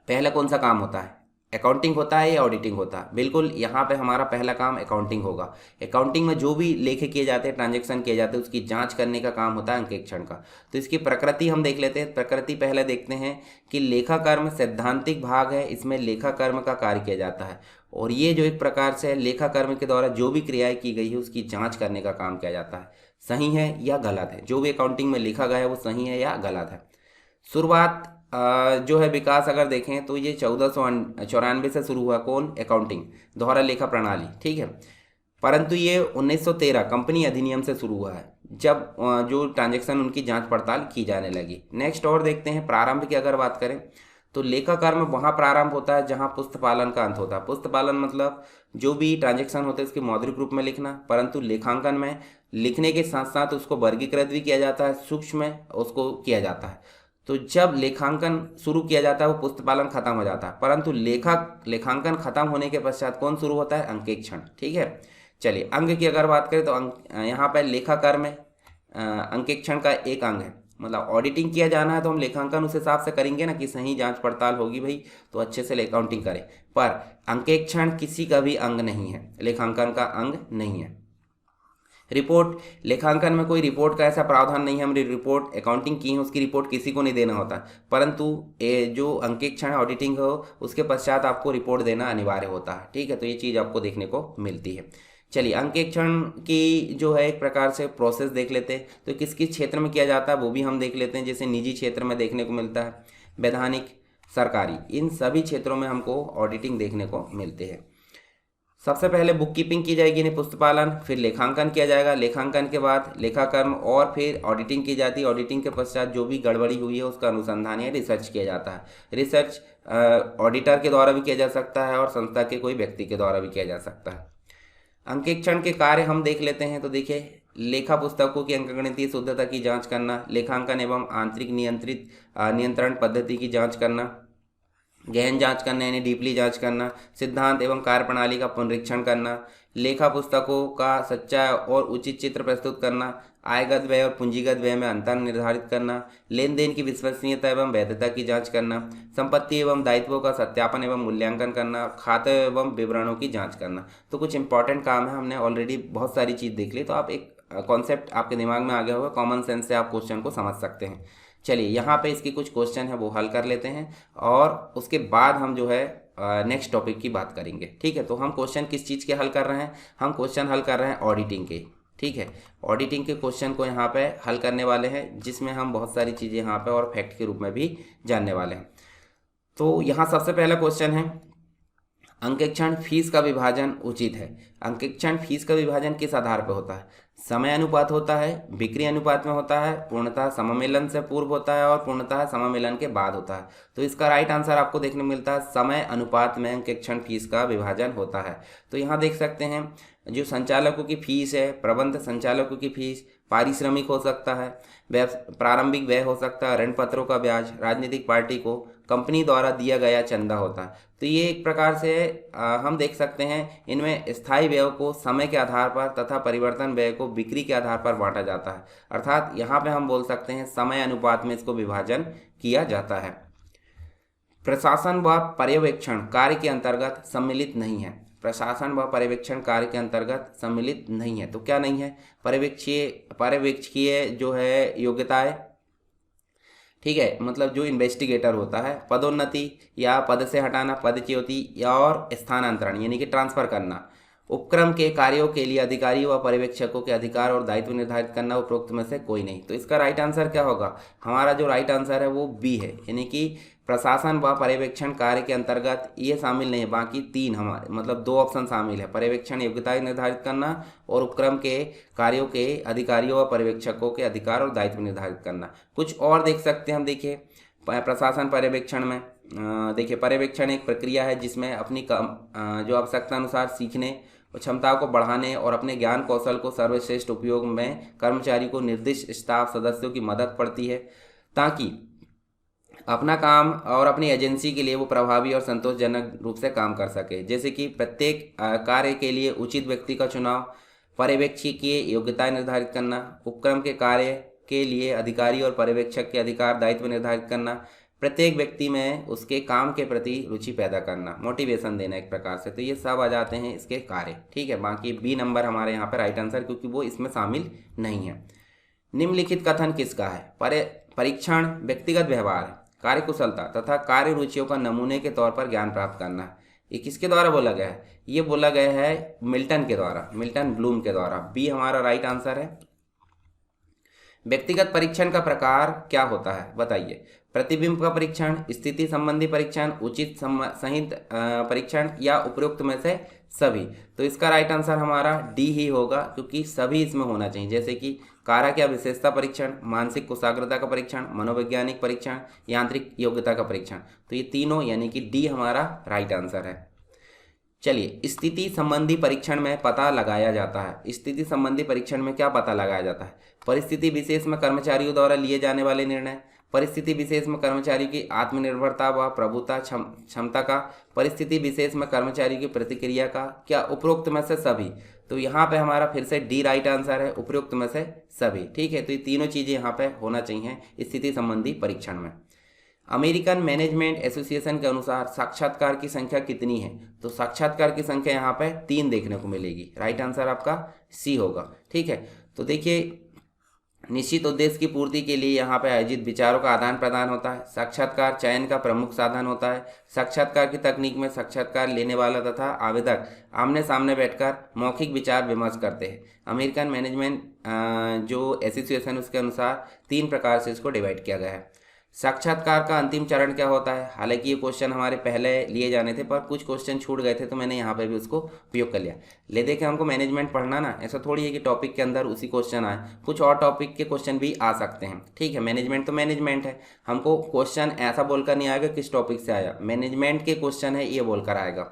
[SPEAKER 1] पहला कौन सा काम होता है, अकाउंटिंग होता है या ऑडिटिंग होता है। बिल्कुल यहाँ पे हमारा पहला काम अकाउंटिंग होगा। अकाउंटिंग में जो भी लेखे किए जाते हैं, ट्रांजैक्शन किए जाते हैं, उसकी जांच करने का काम होता है अंकेक्षण का। तो इसकी प्रकृति हम देख लेते हैं। प्रकृति पहले देखते हैं कि लेखा कर्म सैद्धांतिक भाग है, इसमें लेखा कर्म का कार्य किया जाता है, और ये जो एक प्रकार से लेखा कर्म के द्वारा जो भी क्रियाएं की गई है उसकी जाँच करने का काम किया जाता है, सही है या गलत है, जो भी अकाउंटिंग में लिखा गया है वो सही है या गलत है। शुरुआत जो है विकास अगर देखें तो ये 1494 से शुरू हुआ, कौन, अकाउंटिंग, दोहरा लेखा प्रणाली, ठीक है। परंतु ये 1913 कंपनी अधिनियम से शुरू हुआ है, जब जो ट्रांजैक्शन उनकी जांच पड़ताल की जाने लगी। नेक्स्ट और देखते हैं प्रारंभ की अगर बात करें तो लेखा कर्म वहाँ प्रारंभ होता है जहाँ पुस्तपालन का अंत होता है। पुस्तपालन मतलब जो भी ट्रांजैक्शन होते हैं उसके मौद्रिक रूप में लिखना, परंतु लेखांकन में लिखने के साथ साथ उसको वर्गीकृत भी किया जाता है, सूक्ष्म में उसको किया जाता है। तो जब लेखांकन शुरू किया जाता है वो पुस्तपालन खत्म हो जाता है, परंतु लेखांकन खत्म होने के पश्चात कौन शुरू होता है, अंकेक्षण, ठीक है। चलिए अंग की अगर बात करें तो यहाँ पर लेखा कर्म अंकेक्षण का एक अंग है। मतलब ऑडिटिंग किया जाना है तो हम लेखांकन उस हिसाब से करेंगे ना कि सही जांच पड़ताल होगी भाई, तो अच्छे से अकाउंटिंग करें। पर अंकेक्षण किसी का भी अंग नहीं है, लेखांकन का अंग नहीं है। रिपोर्ट, लेखांकन में कोई रिपोर्ट का ऐसा प्रावधान नहीं है, हमने रिपोर्ट अकाउंटिंग की है उसकी रिपोर्ट किसी को नहीं देना होता, परंतु जो अंकेक्षण ऑडिटिंग हो उसके पश्चात आपको रिपोर्ट देना अनिवार्य होता है, ठीक है। तो ये चीज़ आपको देखने को मिलती है। चलिए अंकेक्षण की जो है एक प्रकार से प्रोसेस देख लेते हैं। तो किस किस क्षेत्र में किया जाता है वो भी हम देख लेते हैं। जैसे निजी क्षेत्र में देखने को मिलता है, वैधानिक, सरकारी, इन सभी क्षेत्रों में हमको ऑडिटिंग देखने को मिलते हैं। सबसे पहले बुक कीपिंग की जाएगी यानी पुस्तपालन, फिर लेखांकन किया जाएगा, लेखांकन के बाद लेखाकर्म, और फिर ऑडिटिंग की जाती है। ऑडिटिंग के पश्चात जो भी गड़बड़ी हुई है उसका अनुसंधान या रिसर्च किया जाता है। रिसर्च ऑडिटर के द्वारा भी किया जा सकता है और संस्था के कोई व्यक्ति के द्वारा भी किया जा सकता है। अंकेक्षण के कार्य हम देख लेते हैं। तो देखिए लेखा पुस्तकों की अंकगणितीय शुद्धता की जांच करना, लेखांकन एवं आंतरिक नियंत्रण पद्धति की जांच करना, गहन जांच करना यानी डीपली जांच करना, सिद्धांत एवं कार्यप्रणाली का पुनरीक्षण करना, लेखा पुस्तकों का सच्चा और उचित चित्र प्रस्तुत करना, आयगत व्यय और पूंजीगत व्यय में अंतर निर्धारित करना, लेन देन की विश्वसनीयता एवं वैधता की जांच करना, संपत्ति एवं दायित्वों का सत्यापन एवं मूल्यांकन करना, खाते एवं विवरणों की जांच करना। तो कुछ इंपॉर्टेंट काम है, हमने ऑलरेडी बहुत सारी चीज़ देख ली, तो आप एक कॉन्सेप्ट आपके दिमाग में आ गया होगा, कॉमन सेंस से आप क्वेश्चन को समझ सकते हैं। चलिए यहाँ पे इसके कुछ क्वेश्चन है वो हल कर लेते हैं और उसके बाद हम जो है नेक्स्ट टॉपिक की बात करेंगे। ठीक है, तो हम क्वेश्चन किस चीज़ के हल कर रहे हैं? हम क्वेश्चन हल कर रहे हैं ऑडिटिंग के। ठीक है, ऑडिटिंग के क्वेश्चन को यहाँ पे हल करने वाले हैं, जिसमें हम बहुत सारी चीज़ें यहाँ पे और फैक्ट के रूप में भी जानने वाले हैं। तो यहाँ सबसे पहला क्वेश्चन है, अंकेक्षण फीस का विभाजन उचित है। अंकेक्षण फीस का विभाजन किस आधार पर होता है? समय अनुपात होता है, बिक्री अनुपात में होता है, पूर्णतः सममिलन से पूर्व होता है और पूर्णतः सममिलन के बाद होता है। तो इसका राइट आंसर आपको देखने मिलता है, समय अनुपात में अंकेक्षण फीस का विभाजन होता है। तो यहाँ देख सकते हैं जो संचालकों की फीस है, प्रबंध संचालकों की फीस, पारिश्रमिक हो सकता है, प्रारंभिक व्यय हो सकता है, ऋण पत्रों का ब्याज, राजनीतिक पार्टी को कंपनी द्वारा दिया गया चंदा होता है। तो ये एक प्रकार से हम देख सकते हैं, इनमें स्थायी व्यय को समय के आधार पर तथा परिवर्तन व्यय को बिक्री के आधार पर बांटा जाता है। अर्थात यहाँ पे हम बोल सकते हैं समय अनुपात में इसको विभाजन किया जाता है। प्रशासन व पर्यवेक्षण कार्य के अंतर्गत सम्मिलित नहीं है। प्रशासन व पर्यवेक्षण कार्य के अंतर्गत सम्मिलित नहीं है। तो क्या नहीं है? पर्यवेक्षकीय जो है योग्यताएं, ठीक है, मतलब जो इन्वेस्टिगेटर होता है, पदोन्नति या पद से हटाना, पदच्युति या और स्थानांतरण यानी कि ट्रांसफर करना, उपक्रम के कार्यों के लिए अधिकारी व पर्यवेक्षकों के अधिकार और दायित्व निर्धारित करना, उपरोक्त में से कोई नहीं। तो इसका राइट आंसर क्या होगा? हमारा जो राइट आंसर है वो बी है, यानी कि प्रशासन व पर्यवेक्षण कार्य के अंतर्गत ये शामिल नहीं है। बाकी तीन हमारे मतलब दो ऑप्शन शामिल है, पर्यवेक्षण योग्यता निर्धारित करना और उपक्रम के कार्यों के अधिकारियों व पर्यवेक्षकों के अधिकार और दायित्व निर्धारित करना। कुछ और देख सकते हैं हम, देखिए प्रशासन पर्यवेक्षण में देखिए पर्यवेक्षण एक प्रक्रिया है जिसमें अपनी जो आवश्यकता अनुसार सीखने और क्षमताओं को बढ़ाने और अपने ज्ञान कौशल को सर्वश्रेष्ठ उपयोग में कर्मचारी को निर्दिष्ट स्टाफ सदस्यों की मदद पड़ती है ताकि अपना काम और अपनी एजेंसी के लिए वो प्रभावी और संतोषजनक रूप से काम कर सके। जैसे कि प्रत्येक कार्य के लिए उचित व्यक्ति का चुनाव, पर्यवेक्षकीय योग्यता निर्धारित करना, उपक्रम के कार्य के लिए अधिकारी और पर्यवेक्षक के अधिकार दायित्व निर्धारित करना, प्रत्येक व्यक्ति में उसके काम के प्रति रुचि पैदा करना, मोटिवेशन देना एक प्रकार से। तो ये सब आ जाते हैं इसके कार्य। ठीक है, बाकी बी नंबर हमारे यहाँ पर राइट आंसर, क्योंकि वो इसमें शामिल नहीं है। निम्नलिखित कथन किसका है? परीक्षण व्यक्तिगत व्यवहार, कार्यकुशलता तथा कार्य रुचियों का नमूने के तौर पर ज्ञान प्राप्त करना। ये किसके द्वारा बोला गया है? ये बोला गया है मिल्टन के द्वारा, मिल्टन ब्लूम के द्वारा। बी हमारा राइट आंसर है। व्यक्तिगत परीक्षण का प्रकार क्या होता है बताइए? प्रतिबिंब का परीक्षण, स्थिति संबंधी परीक्षण, उचित संहित परीक्षण या उपयुक्त में से सभी। तो इसका राइट आंसर हमारा डी ही होगा, क्योंकि सभी इसमें होना चाहिए। जैसे कि कारक या विशेषता परीक्षण, मानसिक कुशाग्रता का परीक्षण, मनोवैज्ञानिक परीक्षण, यांत्रिक योग्यता का परीक्षण। तो ये तीनों यानी कि डी हमारा राइट आंसर है। चलिए, स्थिति संबंधी परीक्षण में पता लगाया जाता है। स्थिति संबंधी परीक्षण में क्या पता लगाया जाता है? परिस्थिति विशेष में कर्मचारियों द्वारा लिए जाने वाले निर्णय, परिस्थिति विशेष में कर्मचारी की आत्मनिर्भरता व प्रभुता क्षमता का, परिस्थिति विशेष में कर्मचारी की प्रतिक्रिया का, क्या उपरोक्त में से सभी? तो यहाँ पे हमारा फिर से डी राइट आंसर है, उपरोक्त में से सभी। ठीक है, तो ये तीनों चीज़ें यहाँ पे होना चाहिए स्थिति संबंधी परीक्षण में। अमेरिकन मैनेजमेंट एसोसिएशन के अनुसार साक्षात्कार की संख्या कितनी है? तो साक्षात्कार की संख्या यहाँ पे 3 देखने को मिलेगी। राइट आंसर आपका सी होगा। ठीक है, तो देखिए निश्चित उद्देश्य की पूर्ति के लिए यहाँ पे आयोजित विचारों का आदान प्रदान होता है। साक्षात्कार चयन का प्रमुख साधन होता है। साक्षात्कार की तकनीक में साक्षात्कार लेने वाला तथा आवेदक आमने सामने बैठकर मौखिक विचार विमर्श करते हैं। अमेरिकन मैनेजमेंट जो एसोसिएशन उसके अनुसार 3 प्रकार से इसको डिवाइड किया गया है। साक्षात्कार का अंतिम चरण क्या होता है? हालांकि ये क्वेश्चन हमारे पहले लिए जाने थे, पर कुछ क्वेश्चन छूट गए थे, तो मैंने यहाँ पे भी उसको उपयोग कर लिया। ले देखे हमको मैनेजमेंट पढ़ना ना, ऐसा थोड़ी है कि टॉपिक के अंदर उसी क्वेश्चन आए, कुछ और टॉपिक के क्वेश्चन भी आ सकते हैं। ठीक है, मैनेजमेंट तो मैनेजमेंट है, हमको क्वेश्चन ऐसा बोलकर नहीं आएगा किस टॉपिक से आया, मैनेजमेंट के क्वेश्चन है ये बोलकर आएगा।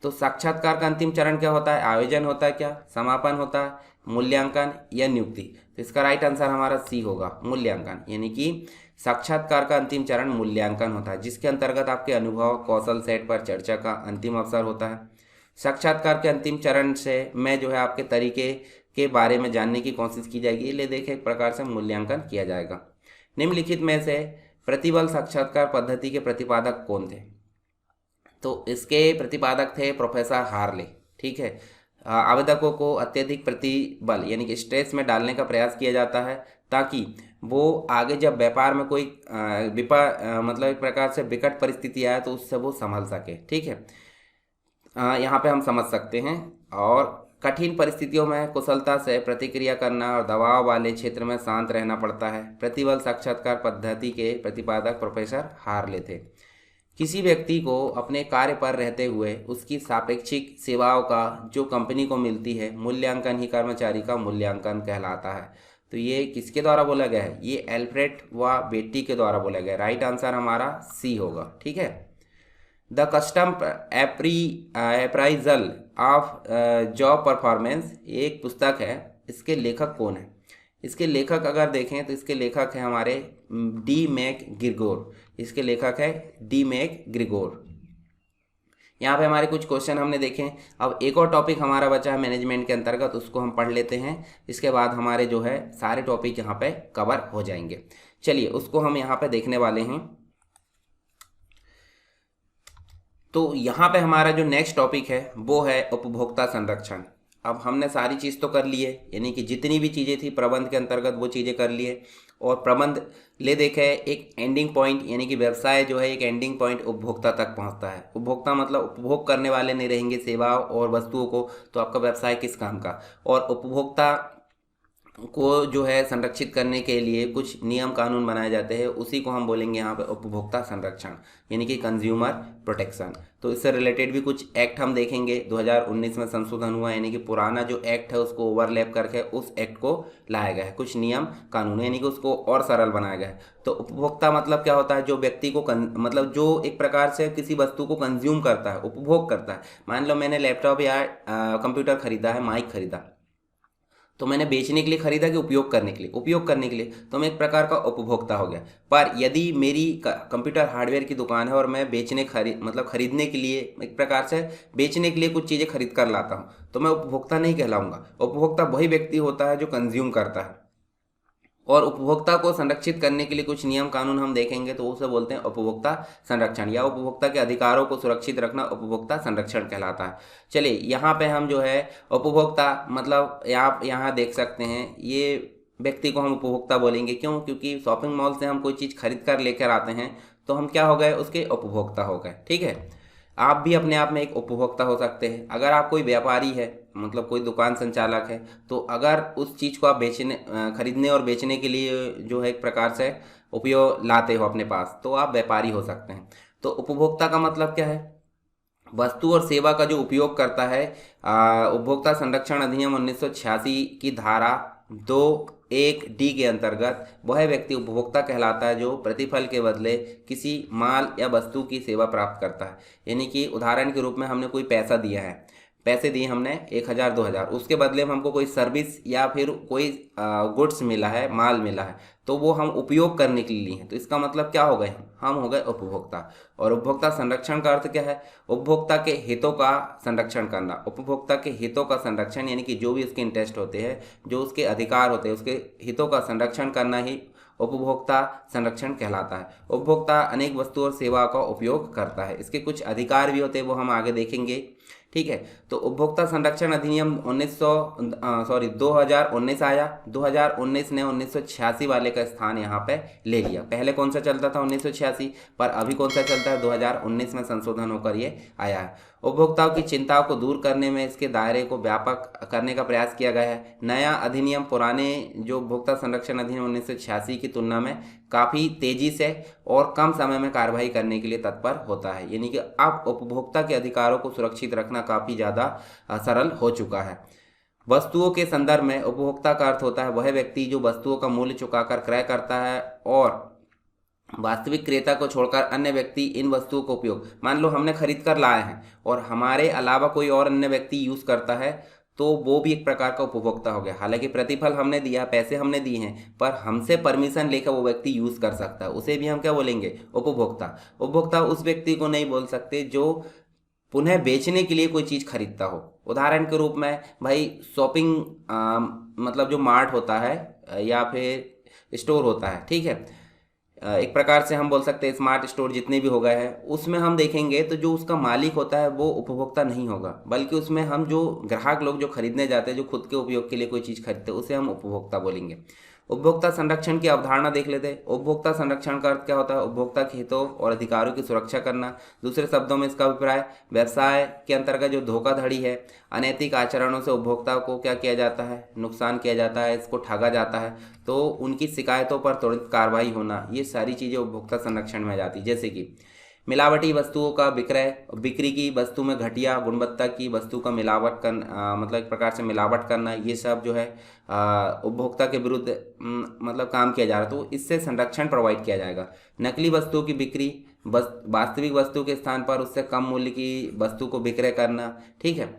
[SPEAKER 1] तो साक्षात्कार का अंतिम चरण क्या होता है? आयोजन होता है क्या, समापन होता है, मूल्यांकन या नियुक्ति? तो इसका राइट आंसर हमारा सी होगा, मूल्यांकन। यानी कि साक्षात्कार का अंतिम चरण मूल्यांकन होता है, जिसके अंतर्गत आपके अनुभव कौशल सेट पर चर्चा का अंतिम अवसर होता है। साक्षात्कार के अंतिम चरण से मैं जो है आपके तरीके के बारे में जानने की कोशिश की जाएगी, ये देखें एक प्रकार से मूल्यांकन किया जाएगा। निम्नलिखित में से प्रतिबल साक्षात्कार पद्धति के प्रतिपादक कौन थे? तो इसके प्रतिपादक थे प्रोफेसर हार्ले। ठीक है, आवेदकों को अत्यधिक प्रतिबल यानी कि स्ट्रेस में डालने का प्रयास किया जाता है ताकि वो आगे जब व्यापार में कोई मतलब एक प्रकार से विकट परिस्थिति आए तो उससे वो संभल सके। ठीक है, यहाँ पे हम समझ सकते हैं। और कठिन परिस्थितियों में कुशलता से प्रतिक्रिया करना और दबाव वाले क्षेत्र में शांत रहना पड़ता है। प्रतिबल साक्षात्कार पद्धति के प्रतिपादक प्रोफेसर हार्ले थे। किसी व्यक्ति को अपने कार्य पर रहते हुए उसकी सापेक्षिक सेवाओं का जो कंपनी को मिलती है मूल्यांकन ही कर्मचारी का मूल्यांकन कहलाता है। तो ये किसके द्वारा बोला गया है? ये एल्फ्रेड व बेट्टी के द्वारा बोला गया है। राइट आंसर हमारा सी होगा। ठीक है, the custom appraisal of job performance एक पुस्तक है। इसके लेखक कौन है? इसके लेखक अगर देखें तो इसके लेखक है हमारे डी मैक ग्रिगोर। इसके लेखक है डी मैक ग्रिगोर। यहाँ पे हमारे कुछ क्वेश्चन हमने देखे। अब एक और टॉपिक हमारा बचा है मैनेजमेंट के अंतर्गत, उसको हम पढ़ लेते हैं। इसके बाद हमारे जो है सारे टॉपिक यहाँ पे कवर हो जाएंगे। चलिए उसको हम यहाँ पे देखने वाले हैं। तो यहाँ पे हमारा जो नेक्स्ट टॉपिक है वो है उपभोक्ता संरक्षण। अब हमने सारी चीज़ तो कर ली है, यानी कि जितनी भी चीज़ें थी प्रबंध के अंतर्गत वो चीज़ें कर ली है। और प्रबंध ले देखे एक एंडिंग पॉइंट, यानी कि व्यवसाय जो है एक एंडिंग पॉइंट उपभोक्ता तक पहुंचता है। उपभोक्ता मतलब उपभोग करने वाले नहीं रहेंगे सेवाओं और वस्तुओं को, तो आपका व्यवसाय किस काम का। और उपभोक्ता को जो है संरक्षित करने के लिए कुछ नियम कानून बनाए जाते हैं, उसी को हम बोलेंगे यहाँ पे उपभोक्ता संरक्षण, यानी कि कंज्यूमर प्रोटेक्शन। तो इससे रिलेटेड भी कुछ एक्ट हम देखेंगे। 2019 में संशोधन हुआ, यानी कि पुराना जो एक्ट है उसको ओवरलैप करके उस एक्ट को लाया गया है। कुछ नियम कानून यानी कि उसको और सरल बनाया गया है। तो उपभोक्ता मतलब क्या होता है? जो व्यक्ति को मतलब जो एक प्रकार से किसी वस्तु को कंज्यूम करता है, उपभोग करता है। मान लो मैंने लैपटॉप या कंप्यूटर खरीदा है, माइक खरीदा, तो मैंने बेचने के लिए खरीदा कि उपयोग करने के लिए? उपयोग करने के लिए, तो मैं एक प्रकार का उपभोक्ता हो गया। पर यदि मेरी कंप्यूटर हार्डवेयर की दुकान है और मैं खरीदने के लिए एक प्रकार से बेचने के लिए कुछ चीज़ें खरीद कर लाता हूँ, तो मैं उपभोक्ता नहीं कहलाऊंगा। उपभोक्ता वही व्यक्ति होता है जो कंज्यूम करता है। और उपभोक्ता को संरक्षित करने के लिए कुछ नियम कानून हम देखेंगे, तो उसे बोलते हैं उपभोक्ता संरक्षण, या उपभोक्ता के अधिकारों को सुरक्षित रखना उपभोक्ता संरक्षण कहलाता है। चलिए यहाँ पे हम जो है उपभोक्ता मतलब यहाँ देख सकते हैं, ये व्यक्ति को हम उपभोक्ता बोलेंगे। क्यों? क्योंकि शॉपिंग मॉल से हम कोई चीज़ खरीद कर लेकर आते हैं तो हम क्या हो गए? उसके उपभोक्ता हो गए। ठीक है, आप भी अपने आप में एक उपभोक्ता हो सकते हैं। अगर आप कोई व्यापारी है, मतलब कोई दुकान संचालक है, तो अगर उस चीज़ को आप खरीदने और बेचने के लिए जो है एक प्रकार से उपयोग लाते हो अपने पास, तो आप व्यापारी हो सकते हैं। तो उपभोक्ता का मतलब क्या है? वस्तु और सेवा का जो उपयोग करता है। उपभोक्ता संरक्षण अधिनियम 1986 की धारा 2(1)(d) के अंतर्गत वह व्यक्ति उपभोक्ता कहलाता है जो प्रतिफल के बदले किसी माल या वस्तु की सेवा प्राप्त करता है। यानी कि उदाहरण के रूप में हमने कोई पैसा दिया है, पैसे दिए हमने 1000 2000, उसके बदले में हमको कोई सर्विस या फिर कोई गुड्स मिला है, माल मिला है, तो वो हम उपयोग करने के लिए लिए हैं। तो इसका मतलब क्या हो गए? हम हो गए उपभोक्ता। और उपभोक्ता संरक्षण का अर्थ क्या है? उपभोक्ता के हितों का संरक्षण करना। उपभोक्ता के हितों का संरक्षण यानी कि जो भी उसके इंटरेस्ट होते हैं, जो उसके अधिकार होते हैं, उसके हितों का संरक्षण करना ही उपभोक्ता संरक्षण कहलाता है। उपभोक्ता अनेक वस्तु और सेवा का उपयोग करता है, इसके कुछ अधिकार भी होते हैं, वो हम आगे देखेंगे। ठीक है, तो उपभोक्ता संरक्षण अधिनियम 2019 आया। 2019 ने 1986 वाले का स्थान यहाँ पे ले लिया। पहले कौन सा चलता था? 1986, पर अभी कौन सा चलता है? 2019 में संशोधन होकर ये आया है। उपभोक्ताओं की चिंताओं को दूर करने में इसके दायरे को व्यापक करने का प्रयास किया गया है। नया अधिनियम पुराने जो उपभोक्ता संरक्षण अधिनियम 1986 की तुलना में काफ़ी तेजी से और कम समय में कार्रवाई करने के लिए तत्पर होता है। यानी कि अब उपभोक्ता के अधिकारों को सुरक्षित रखना काफ़ी ज़्यादा सरल हो चुका है। वस्तुओं के संदर्भ में उपभोक्ता का अर्थ होता है वह व्यक्ति जो वस्तुओं का मूल्य चुकाकर क्रय करता है और वास्तविक क्रेता को छोड़कर अन्य व्यक्ति इन वस्तुओं का उपयोग, मान लो हमने खरीद कर लाए हैं और हमारे अलावा कोई और अन्य व्यक्ति यूज़ करता है, तो वो भी एक प्रकार का उपभोक्ता हो गया। हालांकि प्रतिफल हमने दिया, पैसे हमने दिए हैं, पर हमसे परमिशन लेकर वो व्यक्ति यूज़ कर सकता है, उसे भी हम क्या बोलेंगे? उपभोक्ता। उपभोक्ता उस व्यक्ति को नहीं बोल सकते जो पुनः बेचने के लिए कोई चीज़ खरीदता हो। उदाहरण के रूप में भाई शॉपिंग मतलब जो मार्ट होता है या फिर स्टोर होता है, ठीक है, एक प्रकार से हम बोल सकते हैं स्मार्ट स्टोर जितने भी हो गए हैं, उसमें हम देखेंगे तो जो उसका मालिक होता है वो उपभोक्ता नहीं होगा, बल्कि उसमें हम जो ग्राहक लोग जो खरीदने जाते हैं, जो खुद के उपयोग के लिए कोई चीज़ खरीदते हैं, उसे हम उपभोक्ता बोलेंगे। उपभोक्ता संरक्षण की अवधारणा देख लेते हैं। उपभोक्ता संरक्षण का अर्थ क्या होता है? उपभोक्ता के हितों और अधिकारों की सुरक्षा करना। दूसरे शब्दों में इसका अभिप्राय व्यवसाय के अंतर्गत जो धोखाधड़ी है, अनैतिक आचरणों से उपभोक्ता को क्या किया जाता है? नुकसान किया जाता है, इसको ठगा जाता है, तो उनकी शिकायतों पर त्वरित कार्रवाई होना, ये सारी चीज़ें उपभोक्ता संरक्षण में आ जाती। जैसे कि मिलावटी वस्तुओं का विक्रय, बिक्री की वस्तु में घटिया गुणवत्ता की वस्तु का मिलावट करना, मतलब एक प्रकार से मिलावट करना, ये सब जो है उपभोक्ता के विरुद्ध मतलब काम किया जा रहा है, तो इससे संरक्षण प्रोवाइड किया जाएगा। नकली वस्तुओं की बिक्री, वास्तविक वस्तु के स्थान पर उससे कम मूल्य की वस्तु को विक्रय करना, ठीक है,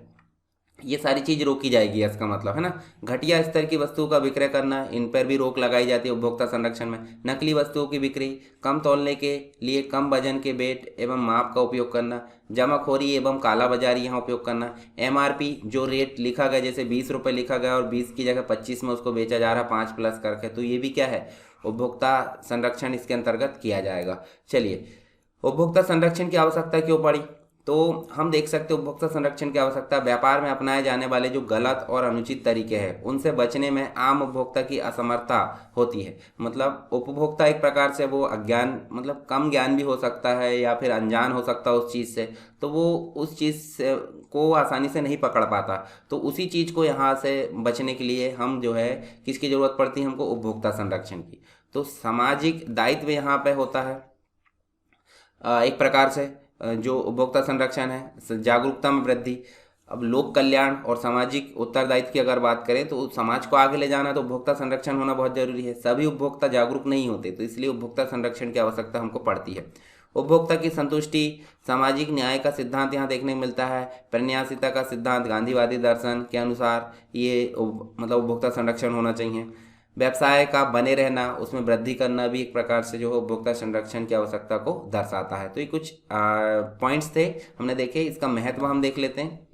[SPEAKER 1] ये सारी चीज़ रोकी जाएगी, इसका मतलब है ना। घटिया स्तर की वस्तु का विक्रय करना, इन पर भी रोक लगाई जाती है उपभोक्ता संरक्षण में। नकली वस्तुओं की बिक्री, कम तौलने के लिए कम वजन के वेट एवं माप का उपयोग करना, जमाखोरी एवं काला बाजारी यहाँ उपयोग करना। एमआरपी, जो रेट लिखा गया, जैसे 20 रुपये लिखा गया और 20 की जगह 25 में उसको बेचा जा रहा है 5 प्लस करके, तो ये भी क्या है? उपभोक्ता संरक्षण इसके अंतर्गत किया जाएगा। चलिए, उपभोक्ता संरक्षण की आवश्यकता क्यों पड़ी? तो हम देख सकते हैं उपभोक्ता संरक्षण की आवश्यकता व्यापार में अपनाए जाने वाले जो गलत और अनुचित तरीके हैं उनसे बचने में आम उपभोक्ता की असमर्थता होती है। मतलब उपभोक्ता एक प्रकार से वो अज्ञान, मतलब कम ज्ञान भी हो सकता है या फिर अनजान हो सकता है उस चीज़ से, तो वो उस चीज़ से को आसानी से नहीं पकड़ पाता। तो उसी चीज़ को यहाँ से बचने के लिए हम जो है किसकी ज़रूरत पड़ती है? हमको उपभोक्ता संरक्षण की। तो सामाजिक दायित्व यहाँ पे होता है एक प्रकार से जो उपभोक्ता संरक्षण है, जागरूकता में वृद्धि। अब लोक कल्याण और सामाजिक उत्तरदायित्व की अगर बात करें तो समाज को आगे ले जाना तो उपभोक्ता संरक्षण होना बहुत जरूरी है। सभी उपभोक्ता जागरूक नहीं होते, तो इसलिए उपभोक्ता संरक्षण की आवश्यकता हमको पड़ती है। उपभोक्ता की संतुष्टि, सामाजिक न्याय का सिद्धांत यहाँ देखने को मिलता है। प्रन्यासिता का सिद्धांत, गांधीवादी दर्शन के अनुसार ये मतलब उपभोक्ता संरक्षण होना चाहिए। व्यवसाय का बने रहना, उसमें वृद्धि करना भी एक प्रकार से जो है उपभोक्ता संरक्षण की आवश्यकता को दर्शाता है। तो ये कुछ पॉइंट्स थे हमने देखे, इसका महत्व हम देख लेते हैं।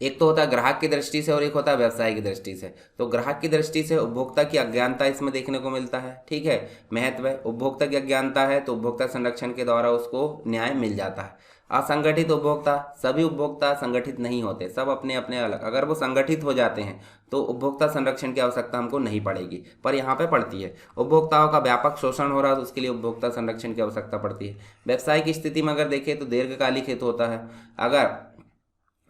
[SPEAKER 1] एक तो होता है ग्राहक की दृष्टि से और एक होता है व्यवसाय की दृष्टि से। तो ग्राहक की दृष्टि से उपभोक्ता की अज्ञानता इसमें देखने को मिलता है, ठीक है। महत्व है, उपभोक्ता की अज्ञानता है तो उपभोक्ता संरक्षण के द्वारा उसको न्याय मिल जाता है। असंगठित उपभोक्ता, सभी उपभोक्ता संगठित नहीं होते, सब अपने अपने अलग। अगर वो संगठित हो जाते हैं तो उपभोक्ता संरक्षण की आवश्यकता हमको नहीं पड़ेगी, पर यहाँ पे पड़ती है। उपभोक्ताओं का व्यापक शोषण हो रहा है तो उसके लिए उपभोक्ता संरक्षण की आवश्यकता पड़ती है। व्यवसाय की स्थिति में अगर देखें तो दीर्घकालिक हेतु होता है। अगर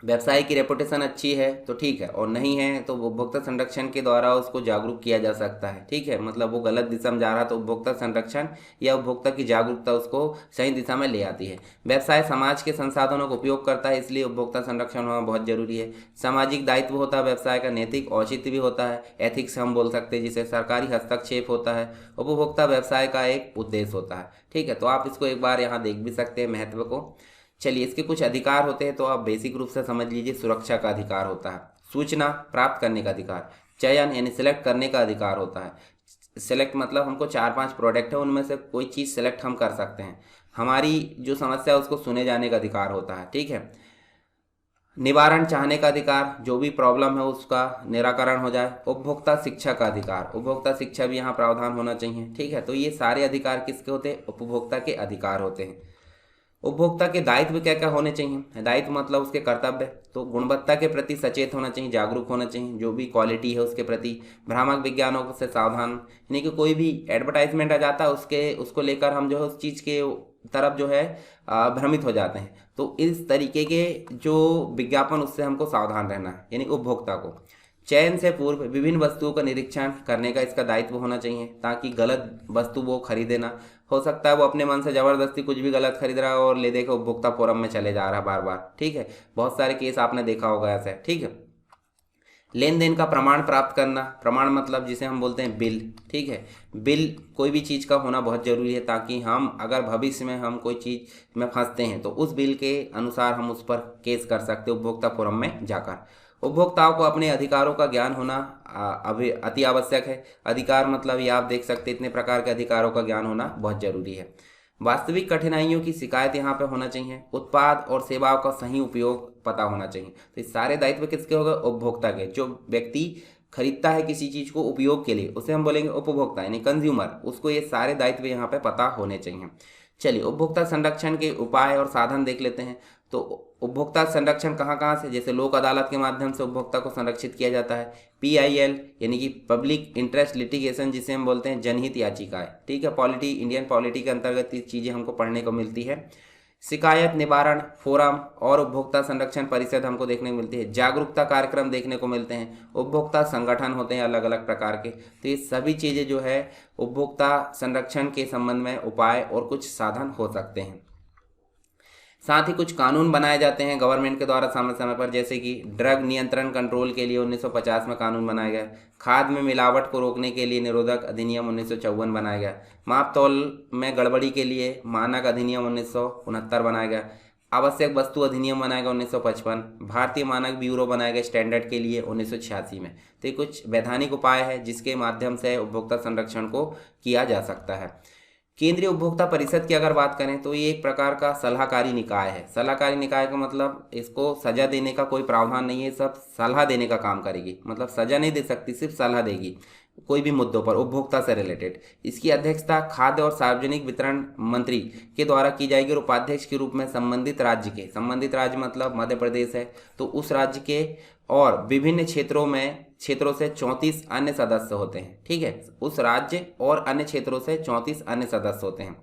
[SPEAKER 1] व्यवसाय की रेपुटेशन अच्छी है तो ठीक है, और नहीं है तो उपभोक्ता संरक्षण के द्वारा उसको जागरूक किया जा सकता है, ठीक है। मतलब वो गलत दिशा में जा रहा है तो उपभोक्ता संरक्षण या उपभोक्ता की जागरूकता उसको सही दिशा में ले आती है। व्यवसाय समाज के संसाधनों का उपयोग करता है, इसलिए उपभोक्ता संरक्षण होना बहुत जरूरी है। सामाजिक दायित्व होता है व्यवसाय का, नैतिक औचित्य भी होता है, एथिक्स हम बोल सकते हैं जिसे, सरकारी हस्तक्षेप होता है, उपभोक्ता व्यवसाय का एक उद्देश्य होता है, ठीक है। तो आप इसको एक बार यहाँ देख भी सकते हैं महत्व को। चलिए, इसके कुछ अधिकार होते हैं तो आप बेसिक रूप से समझ लीजिए। सुरक्षा का अधिकार होता है, सूचना प्राप्त करने का अधिकार, चयन यानी सिलेक्ट करने का अधिकार होता है। सिलेक्ट मतलब हमको 4-5 प्रोडक्ट है, उनमें से कोई चीज़ सिलेक्ट हम कर सकते हैं। हमारी जो समस्या है उसको सुने जाने का अधिकार होता है, ठीक है। निवारण चाहने का अधिकार, जो भी प्रॉब्लम है उसका निराकरण हो जाए। उपभोक्ता शिक्षा का अधिकार, उपभोक्ता शिक्षा भी यहाँ प्रावधान होना चाहिए, ठीक है। तो ये सारे अधिकार किसके होते हैं? उपभोक्ता के अधिकार होते हैं। उपभोक्ता के दायित्व क्या क्या होने चाहिए? दायित्व मतलब उसके कर्तव्य, तो गुणवत्ता के प्रति सचेत होना चाहिए, जागरूक होना चाहिए, जो भी क्वालिटी है उसके प्रति। भ्रामक विज्ञानों से सावधान, यानी कि कोई भी एडवर्टाइजमेंट आ जाता है उसको लेकर हम जो है उस चीज़ के तरफ जो है भ्रमित हो जाते हैं। तो इस तरीके के जो विज्ञापन, उससे हमको सावधान रहना है, यानी उपभोक्ता को। चयन से पूर्व विभिन्न वस्तुओं का निरीक्षण करने का इसका दायित्व होना चाहिए, ताकि गलत वस्तु वो खरीदे ना। हो सकता है वो अपने मन से जबरदस्ती कुछ भी गलत खरीद रहा है और ले देकर उपभोक्ता फोरम में चले जा रहा है बार बार, ठीक है। बहुत सारे केस आपने देखा होगा ऐसे, ठीक है। लेन देन का प्रमाण प्राप्त करना, प्रमाण मतलब जिसे हम बोलते हैं बिल, ठीक है। बिल कोई भी चीज़ का होना बहुत जरूरी है, ताकि हम अगर भविष्य में हम कोई चीज़ में फंसते हैं तो उस बिल के अनुसार हम उस पर केस कर सकते हैं उपभोक्ता फोरम में जाकर। उपभोक्ताओं को अपने अधिकारों का ज्ञान होना अभी अति आवश्यक है। अधिकार मतलब ये आप देख सकते हैं, इतने प्रकार के अधिकारों का ज्ञान होना बहुत जरूरी है। वास्तविक कठिनाइयों की शिकायत यहाँ पे होना चाहिए। उत्पाद और सेवाओं का सही उपयोग पता होना चाहिए। तो ये सारे दायित्व किसके होगा? उपभोक्ता के। जो व्यक्ति खरीदता है किसी चीज को उपयोग के लिए उसे हम बोलेंगे उपभोक्ता यानी कंज्यूमर, उसको ये सारे दायित्व यहाँ पे पता होने चाहिए। चलिए उपभोक्ता संरक्षण के उपाय और साधन देख लेते हैं। तो उपभोक्ता संरक्षण कहाँ कहाँ से, जैसे लोक अदालत के माध्यम से उपभोक्ता को संरक्षित किया जाता है। PIL यानी कि पब्लिक इंटरेस्ट लिटिगेशन, जिसे हम बोलते हैं जनहित याचिकाएं, ठीक है। पॉलिटी, इंडियन पॉलिटी के अंतर्गत ये चीजें हमको पढ़ने को मिलती है। शिकायत निवारण फोरम और उपभोक्ता संरक्षण परिषद हमको देखने को मिलती है। जागरूकता कार्यक्रम देखने को मिलते हैं। उपभोक्ता संगठन होते हैं अलग अलग प्रकार के। तो ये सभी चीजें जो है उपभोक्ता संरक्षण के संबंध में उपाय और कुछ साधन हो सकते हैं। साथ ही कुछ कानून बनाए जाते हैं गवर्नमेंट के द्वारा समय समय पर, जैसे कि ड्रग नियंत्रण कंट्रोल के लिए 1950 में कानून बनाया गया। खाद में मिलावट को रोकने के लिए निरोधक अधिनियम 1954 बनाया गया। माप तौल में गड़बड़ी के लिए मानक अधिनियम 1969 बनाया गया। आवश्यक वस्तु अधिनियम बनाया गया 1955। भारतीय मानक ब्यूरो बनाया गया स्टैंडर्ड के लिए 1986 में। तो ये कुछ वैधानिक उपाय है जिसके माध्यम से उपभोक्ता संरक्षण को किया जा सकता है। केंद्रीय उपभोक्ता परिषद की अगर बात करें तो ये एक प्रकार का सलाहकारी निकाय है। सलाहकारी निकाय का मतलब इसको सजा देने का कोई प्रावधान नहीं है, सब सलाह देने का काम करेगी। मतलब सजा नहीं दे सकती, सिर्फ सलाह देगी कोई भी मुद्दों पर उपभोक्ता से रिलेटेड। इसकी अध्यक्षता खाद्य और सार्वजनिक वितरण मंत्री के द्वारा की जाएगी और उपाध्यक्ष के रूप में संबंधित राज्य मतलब मध्य प्रदेश है तो उस राज्य के और विभिन्न क्षेत्रों से 34 अन्य सदस्य होते हैं, ठीक है। उस राज्य और अन्य क्षेत्रों से 34 अन्य सदस्य होते हैं।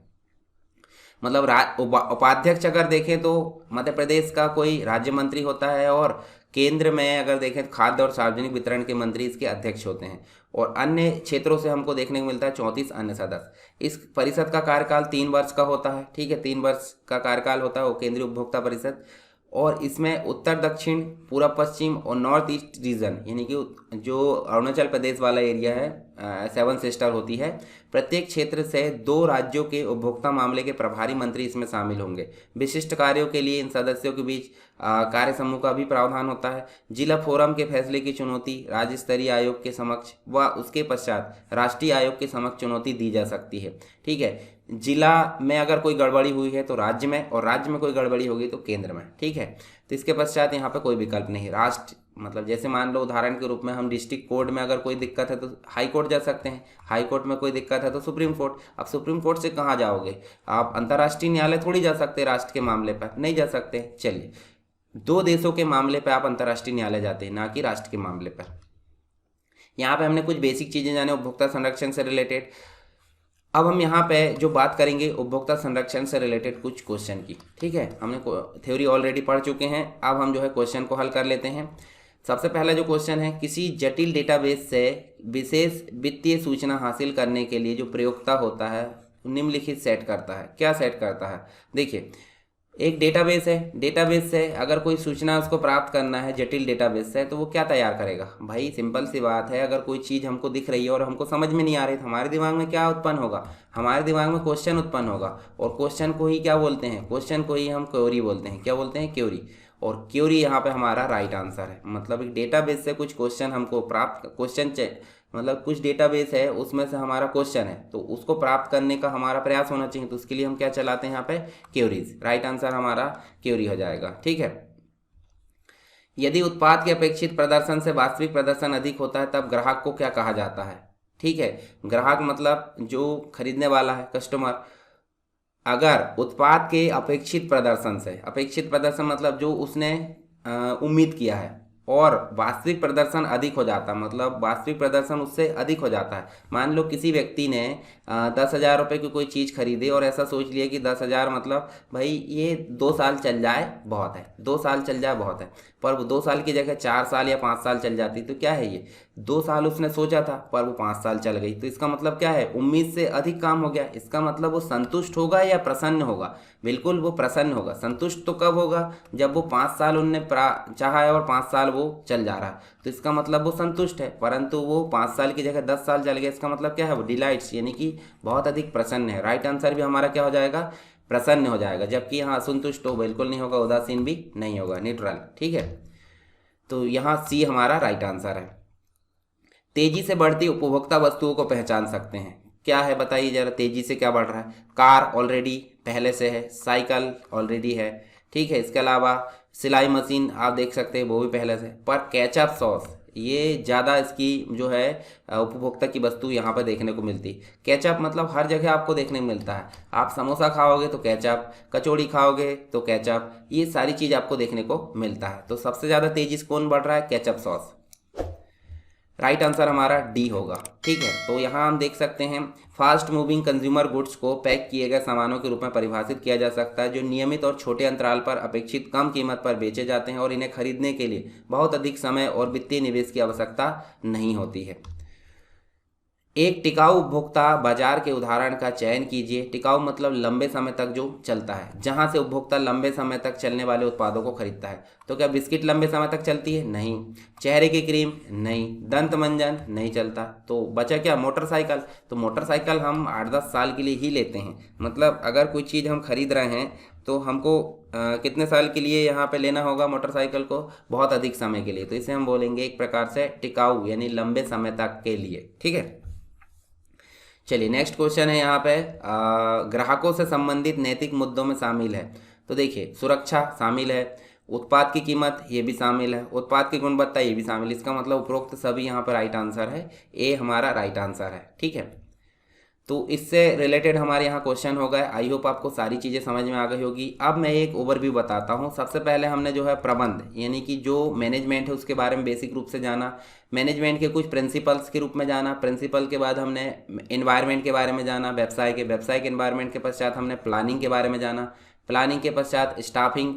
[SPEAKER 1] मतलब उपाध्यक्ष अगर देखें तो मध्य प्रदेश का कोई राज्य मंत्री होता है और केंद्र में अगर देखें खाद्य और सार्वजनिक वितरण के मंत्री इसके अध्यक्ष होते हैं और अन्य क्षेत्रों से हमको देखने को मिलता है 34 अन्य सदस्य। इस परिषद का कार्यकाल 3 वर्ष का होता है, ठीक है। 3 वर्ष का कार्यकाल होता है वो केंद्रीय उपभोक्ता परिषद। और इसमें उत्तर दक्षिण पूर्व पश्चिम और नॉर्थ ईस्ट रीजन यानी कि जो अरुणाचल प्रदेश वाला एरिया है 7 सिस्टर होती है, प्रत्येक क्षेत्र से 2 राज्यों के उपभोक्ता मामले के प्रभारी मंत्री इसमें शामिल होंगे। विशिष्ट कार्यों के लिए इन सदस्यों के बीच कार्य समूह का भी प्रावधान होता है। जिला फोरम के फैसले की चुनौती राज्य स्तरीय आयोग के समक्ष व उसके पश्चात राष्ट्रीय आयोग के समक्ष चुनौती दी जा सकती है, ठीक है। जिला में अगर कोई गड़बड़ी हुई है तो राज्य में, और राज्य में कोई गड़बड़ी होगी तो केंद्र में, ठीक है। तो इसके पश्चात यहाँ पे कोई विकल्प नहीं। राष्ट्र मतलब जैसे मान लो उदाहरण के रूप में हम डिस्ट्रिक्ट कोर्ट में अगर कोई दिक्कत है तो हाई कोर्ट जा सकते हैं, हाई कोर्ट में कोई दिक्कत है तो सुप्रीम कोर्ट। अब सुप्रीम कोर्ट से कहाँ जाओगे आप? अंतर्राष्ट्रीय न्यायालय थोड़ी जा सकते, राष्ट्र के मामले पर नहीं जा सकते। चलिए 2 देशों के मामले पर आप अंतर्राष्ट्रीय न्यायालय जाते हैं, ना कि राष्ट्र के मामले पर। यहाँ पे हमने कुछ बेसिक चीजें जाने उपभोक्ता संरक्षण से रिलेटेड। अब हम यहाँ पे जो बात करेंगे उपभोक्ता संरक्षण से रिलेटेड कुछ क्वेश्चन की, ठीक है। हमने थ्योरी ऑलरेडी पढ़ चुके हैं, अब हम जो है क्वेश्चन को हल कर लेते हैं। सबसे पहला जो क्वेश्चन है, किसी जटिल डेटाबेस से विशेष वित्तीय सूचना हासिल करने के लिए जो प्रयोक्ता होता है निम्नलिखित सेट करता है। क्या सेट करता है? देखिए एक डेटाबेस है, डेटाबेस से अगर कोई सूचना उसको प्राप्त करना है जटिल डेटाबेस से तो वो क्या तैयार करेगा? भाई सिंपल सी बात है, अगर कोई चीज़ हमको दिख रही है और हमको समझ में नहीं आ रही तो हमारे दिमाग में क्या उत्पन्न होगा? हमारे दिमाग में क्वेश्चन उत्पन्न होगा और क्वेश्चन को ही क्या बोलते हैं? क्वेश्चन को ही हम क्वेरी बोलते हैं। क्या बोलते हैं? क्वेरी। और क्वेरी यहाँ पे हमारा राइट आंसर है। मतलब एक डेटाबेस से कुछ क्वेश्चन हमको प्राप्त मतलब कुछ डेटाबेस है उसमें से हमारा क्वेश्चन है तो उसको प्राप्त करने का हमारा प्रयास होना चाहिए, तो उसके लिए हम क्या चलाते हैं यहाँ पे? क्वेरीज। राइट आंसर हमारा क्वेरी हो जाएगा, ठीक है। यदि उत्पाद के अपेक्षित प्रदर्शन से वास्तविक प्रदर्शन अधिक होता है तब ग्राहक को क्या कहा जाता है? ठीक है, ग्राहक मतलब जो खरीदने वाला है, कस्टमर। अगर उत्पाद के अपेक्षित प्रदर्शन मतलब जो उसने उम्मीद किया है और वास्तविक प्रदर्शन अधिक हो जाता है, मतलब वास्तविक प्रदर्शन उससे अधिक हो जाता है। मान लो किसी व्यक्ति ने 10,000 रुपये की कोई चीज़ खरीदी और ऐसा सोच लिया कि 10,000 मतलब भाई ये 2 साल चल जाए बहुत है, 2 साल चल जाए बहुत है, पर वो 2 साल की जगह 4 साल या 5 साल चल जाती तो क्या है? ये 2 साल उसने सोचा था पर वो 5 साल चल गई, तो इसका मतलब क्या है? उम्मीद से अधिक काम हो गया। इसका मतलब वो संतुष्ट होगा या प्रसन्न होगा? बिल्कुल वो प्रसन्न होगा। संतुष्ट तो कब होगा? जब वो 5 साल उनने चाहा है और 5 साल वो चल जा रहा है, तो इसका मतलब वो संतुष्ट है। परंतु वो 5 साल की जगह 10 साल चल गया, इसका मतलब क्या है? वो डिलाइट्स यानी कि बहुत अधिक प्रसन्न है। राइट आंसर भी हमारा क्या हो जाएगा? प्रसन्न हो जाएगा। जबकि यहाँ असंतुष्ट हो बिल्कुल नहीं होगा, उदासीन भी नहीं होगा, न्यूट्रल, ठीक है। तो यहाँ सी हमारा राइट आंसर है। तेजी से बढ़ती उपभोक्ता वस्तुओं को पहचान सकते हैं, क्या है बताइए जरा, तेजी से क्या बढ़ रहा है। कार ऑलरेडी पहले से है, साइकिल ऑलरेडी है, ठीक है। इसके अलावा सिलाई मशीन आप देख सकते हैं वो भी पहले से, पर केचप सॉस ये ज़्यादा इसकी जो है उपभोक्ता की वस्तु यहाँ पर देखने को मिलती। केचप मतलब हर जगह आपको देखने को मिलता है, आप समोसा खाओगे तो केचप, कचौड़ी खाओगे तो केचप, ये सारी चीज़ आपको देखने को मिलता है। तो सबसे ज़्यादा तेजी से कौन बढ़ रहा है, केचप सॉस। राइट आंसर हमारा डी होगा, ठीक है। तो यहाँ हम देख सकते हैं फास्ट मूविंग कंज्यूमर गुड्स को पैक किए गए सामानों के रूप में परिभाषित किया जा सकता है जो नियमित और छोटे अंतराल पर अपेक्षित कम कीमत पर बेचे जाते हैं और इन्हें खरीदने के लिए बहुत अधिक समय और वित्तीय निवेश की आवश्यकता नहीं होती है। एक टिकाऊ उपभोक्ता बाजार के उदाहरण का चयन कीजिए। टिकाऊ मतलब लंबे समय तक जो चलता है, जहां से उपभोक्ता लंबे समय तक चलने वाले उत्पादों को खरीदता है। तो क्या बिस्किट लंबे समय तक चलती है, नहीं। चेहरे की क्रीम, नहीं। दंत मंजन नहीं चलता। तो बचा क्या, मोटरसाइकिल। तो मोटरसाइकिल हम 8-10 साल के लिए ही लेते हैं, मतलब अगर कोई चीज़ हम खरीद रहे हैं तो हमको कितने साल के लिए यहाँ पे लेना होगा मोटरसाइकिल को, बहुत अधिक समय के लिए। तो इसे हम बोलेंगे एक प्रकार से टिकाऊ, यानी लंबे समय तक के लिए, ठीक है। चलिए नेक्स्ट क्वेश्चन है यहाँ पे, ग्राहकों से संबंधित नैतिक मुद्दों में शामिल है। तो देखिए सुरक्षा शामिल है, उत्पाद की कीमत ये भी शामिल है, उत्पाद की गुणवत्ता ये भी शामिल है। इसका मतलब उपरोक्त सभी यहाँ पर राइट आंसर है, ए हमारा राइट आंसर है, ठीक है। तो इससे रिलेटेड हमारे यहाँ क्वेश्चन हो गए। आई होप आपको सारी चीज़ें समझ में आ गई होगी। अब मैं एक ओवरव्यू बताता हूँ। सबसे पहले हमने जो है प्रबंध यानी कि जो मैनेजमेंट है उसके बारे में बेसिक रूप से जाना, मैनेजमेंट के कुछ प्रिंसिपल्स के रूप में जाना, प्रिंसिपल के बाद हमने एनवायरनमेंट के बारे में जाना, व्यवसाय के एनवायरनमेंट के पश्चात हमने प्लानिंग के बारे में जाना, प्लानिंग के पश्चात स्टाफिंग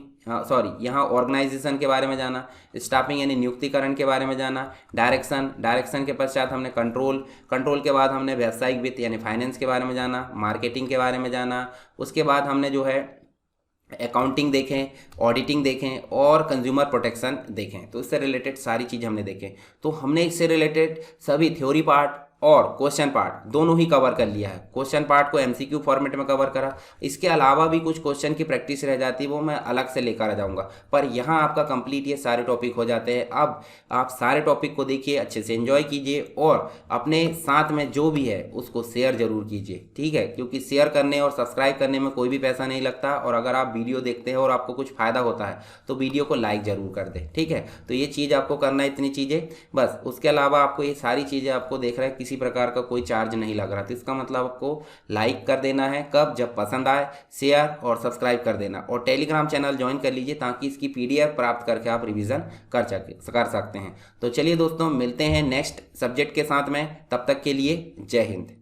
[SPEAKER 1] यहाँ ऑर्गेनाइजेशन के बारे में जाना, स्टाफिंग यानी नियुक्तिकरण के बारे में जाना, डायरेक्शन के पश्चात हमने कंट्रोल के बाद हमने व्यावसायिक वित्त यानी फाइनेंस के बारे में जाना, मार्केटिंग के बारे में जाना। उसके बाद हमने जो है अकाउंटिंग देखें, ऑडिटिंग देखें और कंज्यूमर प्रोटेक्शन देखें। तो इससे रिलेटेड सारी चीज़ हमने देखें। तो हमने इससे रिलेटेड सभी थ्योरी पार्ट और क्वेश्चन पार्ट दोनों ही कवर कर लिया है। क्वेश्चन पार्ट को एमसीक्यू फॉर्मेट में कवर करा, इसके अलावा भी कुछ क्वेश्चन की प्रैक्टिस रह जाती है वो मैं अलग से लेकर आ जाऊंगा, पर यहाँ आपका कंप्लीट ये सारे टॉपिक हो जाते हैं। अब आप सारे टॉपिक को देखिए, अच्छे से एंजॉय कीजिए और अपने साथ में जो भी है उसको शेयर जरूर कीजिए, ठीक है। क्योंकि शेयर करने और सब्सक्राइब करने में कोई भी पैसा नहीं लगता, और अगर आप वीडियो देखते हैं और आपको कुछ फायदा होता है तो वीडियो को लाइक जरूर कर दें, ठीक है। तो ये चीज़ आपको करना है, इतनी चीज़ें बस। उसके अलावा आपको ये सारी चीज़ें आपको देख रहे हैं, किसी प्रकार का कोई चार्ज नहीं लग रहा। तो इसका मतलब आपको लाइक कर देना है, कब, जब पसंद आए, शेयर और सब्सक्राइब कर देना, और टेलीग्राम चैनल ज्वाइन कर लीजिए ताकि इसकी PDF प्राप्त करके आप रिवीजन कर सकते हैं। तो चलिए दोस्तों, मिलते हैं नेक्स्ट सब्जेक्ट के साथ में, तब तक के लिए जय हिंद।